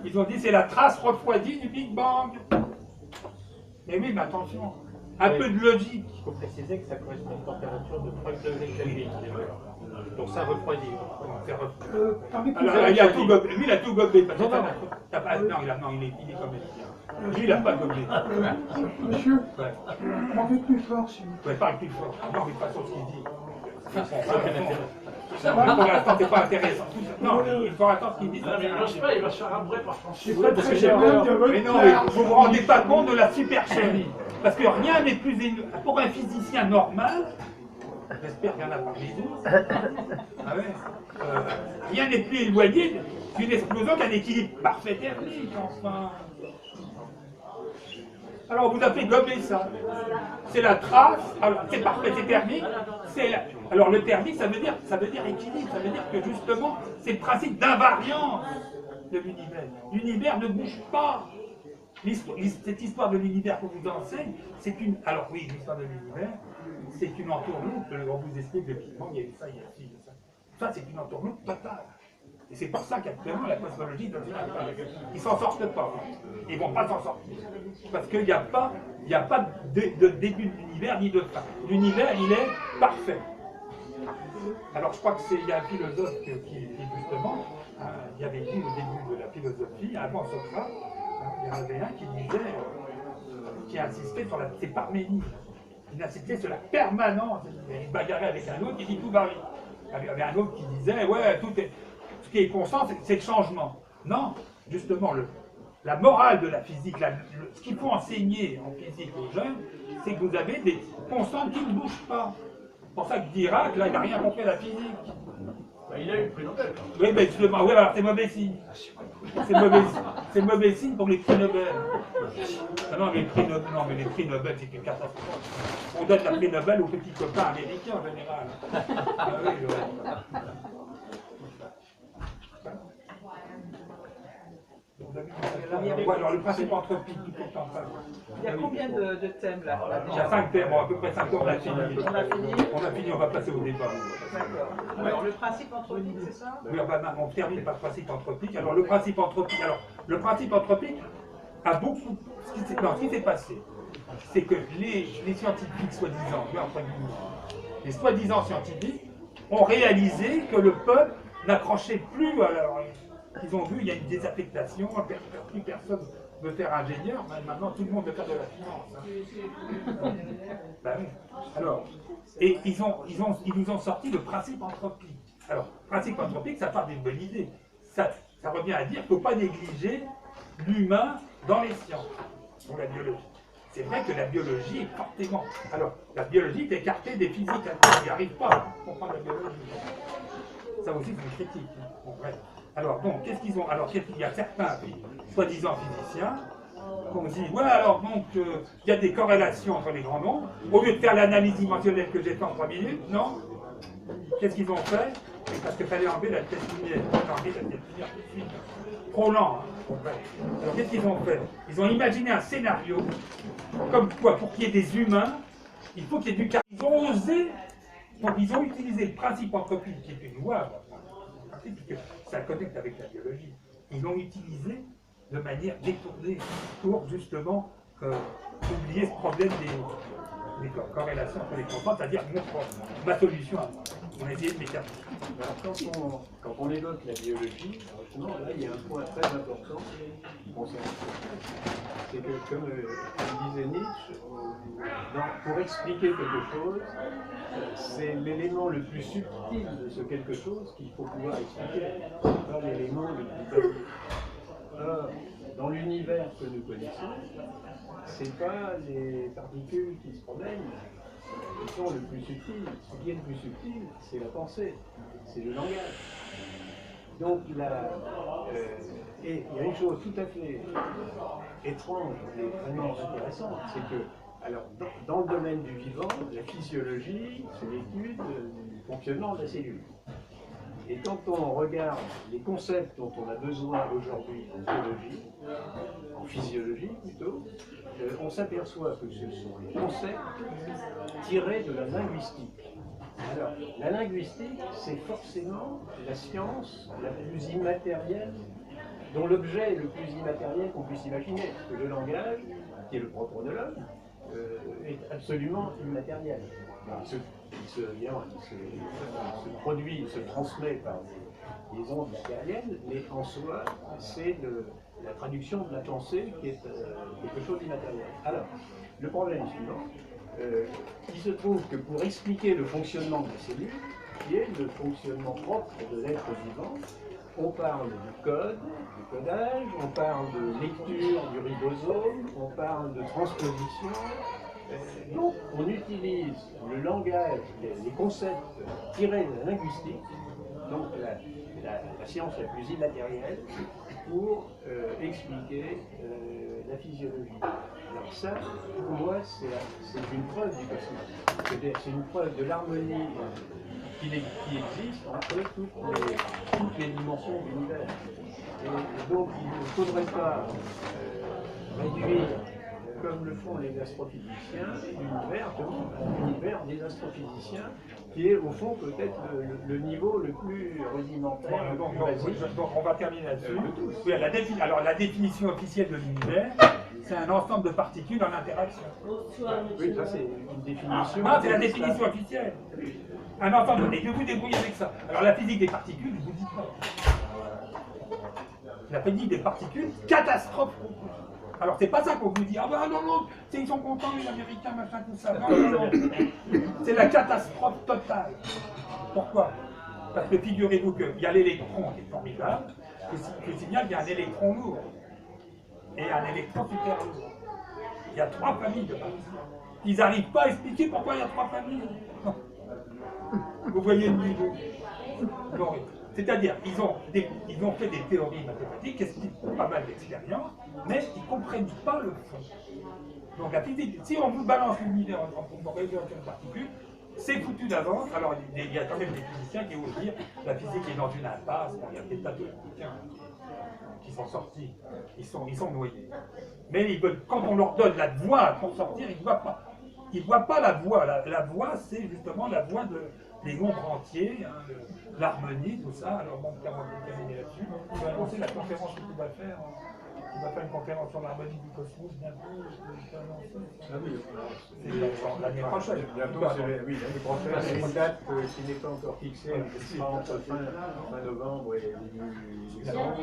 Ils ont dit c'est la trace refroidie du Big Bang. Mais oui, mais attention, un peu de logique. Il faut préciser que ça correspond à une température de 3 degrés Kelvin. Donc ça refroidit. Alors, il a tout gobé. Lui, il a tout gobé. Parce que non, il est comme ça. Lui, il n'a pas gobé. Monsieur, Ouais. parlez plus fort, s'il vous plaît. Ouais, parle plus fort. Non, mais de toute façon, ce qu'il dit. Ça va, pour l'instant, c'est pas intéressant. Non, il faut attendre ce qu'il dit. Non, mais il ne lâche pas, il va se faire abrer par Francis. C'est pas très génial, Mais non, mais vous ne vous rendez pas compte de la supercherie. Parce que rien n'est plus pour un physicien normal. J'espère qu'il y en a parmi vous. Ah ouais. Rien n'est plus éloigné d'une explosion d'un équilibre parfait thermique, enfin. Alors vous avez gobé ça. C'est la trace, alors c'est parfait, c'est thermique. Alors le thermique, ça veut dire équilibre, ça veut dire que justement, c'est le principe d'invariance de l'univers. L'univers ne bouge pas. Cette histoire de l'univers qu'on vous enseigne, c'est une. Alors oui, l'histoire de l'univers, c'est une entourloupe. On vous explique le Big Bang, il y a eu ça, il y a ci, il y a ça. Ça, c'est une entourloupe totale. Et c'est pour ça qu'actuellement, la cosmologie, ils s'en sortent pas. Ils vont pas s'en sortir. Parce qu'il n'y a pas de début de l'univers ni de fin. L'univers, il est parfait. Alors je crois qu'il y a un philosophe qui justement, il avait dit au début de la philosophie, avant Socrate, il y en avait un qui disait, qui insistait sur la... C'est Parménide. Il insistait sur la permanence. Il bagarrait avec un autre qui dit tout varie. Il y avait un autre qui disait, ouais, ce qui est constant, c'est le changement. Non, justement, la morale de la physique, ce qu'il faut enseigner en physique aux jeunes, c'est que vous avez des constantes qui ne bougent pas. C'est pour ça que Dirac, là, il n'a rien compris à la physique. Bah, il a eu le prix Nobel. Oui, mais justement, oui, alors c'est mauvais signe. C'est mauvais signe pour les prix Nobel. Ah non, mais les prix Nobel, c'est une catastrophe. On donne la prix Nobel aux petits copains américains en général. Ah oui, ouais. Alors le principe anthropique, Il y a combien de thèmes là? il y a 5 thèmes, à peu près 5 thèmes, on a fini. On a fini. On va passer au débat. D'accord. Alors le principe anthropique, c'est ça? Oui, on termine par le principe anthropique. Alors le principe anthropique a beaucoup... Ce qui s'est passé, c'est que les scientifiques soi-disant, les soi-disant scientifiques, ont réalisé que le peuple n'accrochait plus à leur... Ils ont vu, il y a une désaffectation, plus personne veut faire ingénieur, mais maintenant tout le monde veut faire de la finance. Ben oui. Alors, et ils nous ont sorti le principe anthropique. Alors, principe anthropique, ça part d'une bonne idée. Ça revient à dire qu'il ne faut pas négliger l'humain dans les sciences, dans la biologie. C'est vrai que la biologie est fortement... Alors, la biologie est écartée des physiques, ils n'y arrivent pas à comprendre la biologie. Ça aussi, c'est une critique. Bon, bref. Alors, donc, qu'est-ce qu'ils ont? Alors, il y a certains soi-disant physiciens qu'on dit, ouais, alors, donc, il y a des corrélations entre les grands nombres. Au lieu de faire l'analyse dimensionnelle que j'ai fait en 3 minutes, non. Qu'est-ce qu'ils ont fait? Parce qu'il fallait enlever la vitesse lumière. Enlever la vitesse lumière tout de suite. Trop lent. Hein. Alors, qu'est-ce qu'ils ont fait? Ils ont imaginé un scénario, comme quoi, pour qu'il y ait des humains, il faut qu'il y ait du... Ils ont osé, donc ils ont utilisé le principe anthropique, qui est une loi, puisque ça connecte avec la biologie. Ils l'ont utilisé de manière détournée pour justement oublier ce problème des corrélations entre les constantes, c'est-à-dire ma solution à moi. On a essayé de m'écarter. Alors quand on évoque la biologie, justement, là il y a un point très important qui concerne c'est que, comme disait Nietzsche, pour expliquer quelque chose, c'est l'élément le plus subtil de ce quelque chose qu'il faut pouvoir expliquer, c'est pas l'élément le plus basique. Or, dans l'univers que nous connaissons, c'est pas les particules qui se promènent qui sont le plus subtil. Ce qui est le plus subtil, c'est la pensée, c'est le langage. Donc et il y a une chose tout à fait étrange et vraiment intéressante, c'est que, alors, dans le domaine du vivant, la physiologie, c'est l'étude du fonctionnement de la cellule. Et quand on regarde les concepts dont on a besoin aujourd'hui en biologie, en physiologie plutôt, on s'aperçoit que ce sont les concepts tirés de la linguistique. Alors, la linguistique, c'est forcément la science la plus immatérielle, dont l'objet est le plus immatériel qu'on puisse imaginer. Parce que le langage, qui est le propre de l'homme, est absolument immatériel. Il se produit, il se transmet par des ondes matérielles, mais en soi, c'est la traduction de la pensée qui est quelque chose d'immatériel. Alors, le problème suivant, il se trouve que pour expliquer le fonctionnement de la cellule, qui est le fonctionnement propre de l'être vivant, on parle du code, du codage, on parle de lecture du ribosome, on parle de transposition. Donc, on utilise le langage, les concepts tirés de la linguistique, donc la science la plus immatérielle, pour expliquer la physiologie. Alors ça, pour moi, c'est une preuve du cosmos. C'est une preuve de l'harmonie qui existe entre toutes les dimensions de l'univers. Et donc, il ne faudrait pas réduire, comme le font les astrophysiciens, l'univers des astrophysiciens, qui est au fond peut-être le niveau le plus rudimentaire. Donc, on va terminer là-dessus. Oui, alors la définition officielle de l'univers, c'est un ensemble de particules en interaction. Oui, ça c'est une définition. Ah, c'est la définition officielle. Un enfant donné, de vous débrouiller avec ça. Alors la physique des particules, je vous dis pas. La physique des particules, catastrophe. Alors c'est pas ça qu'on vous dit, ah ben non, non, ils sont contents les Américains, machin, tout ça. Non, non, non. C'est la catastrophe totale. Pourquoi? Parce que figurez-vous qu'il y a l'électron qui est formidable, je signale qu'il y a un électron lourd et un électron super lourd. Il y a 3 familles de particules. Ils n'arrivent pas à expliquer pourquoi il y a 3 familles. Vous voyez le niveau. Donc, c'est-à-dire, ils ont fait des théories mathématiques qui expliquent pas mal d'expériences, mais ils ne comprennent pas le fond. Donc la physique, si on vous balance l'univers en résolution de particules, c'est foutu d'avance. Alors il y a quand même des physiciens qui osent dire que la physique est dans une impasse. Bon, il y a des tas de physiciens qui sont sortis, ils sont noyés. Mais ils veulent, quand on leur donne la voie pour sortir, ils ne voient pas. Ils ne voient pas la voie. La voie, c'est justement la voie des nombres entiers, hein, l'harmonie, tout ça. Alors bon, on va terminer là-dessus. Je vais annoncer la conférence que tu vas faire. Tu vas faire une conférence sur l'harmonie du cosmos bientôt. Ah oui, C'est l'année prochaine. bientôt, l'année prochaine, c'est une date qui n'est pas encore fixée, mais qui sera entre fin novembre et début décembre.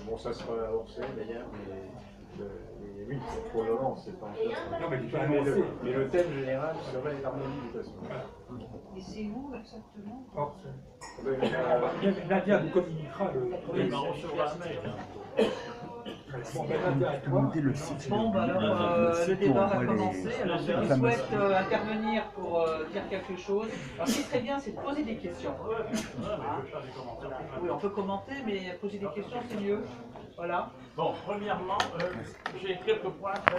Bon, ça sera à Orsay d'ailleurs, mais oui, c'est pour le moment, c'est pas encore. Non, mais tu peux annoncer. Mais le thème général serait l'harmonie du cosmos. Et c'est où exactement? Nadia vous communiquera Il va recevoir un mail. Bon, ben Nadia, et toi? Bon, bah alors le débat va commencer. Alors ceux qui souhaitent intervenir pour dire quelque chose, alors ce qui serait bien, c'est de poser des questions. Oui, on peut commenter, mais poser des questions, c'est mieux. Voilà. Bon, premièrement, j'ai quelques points très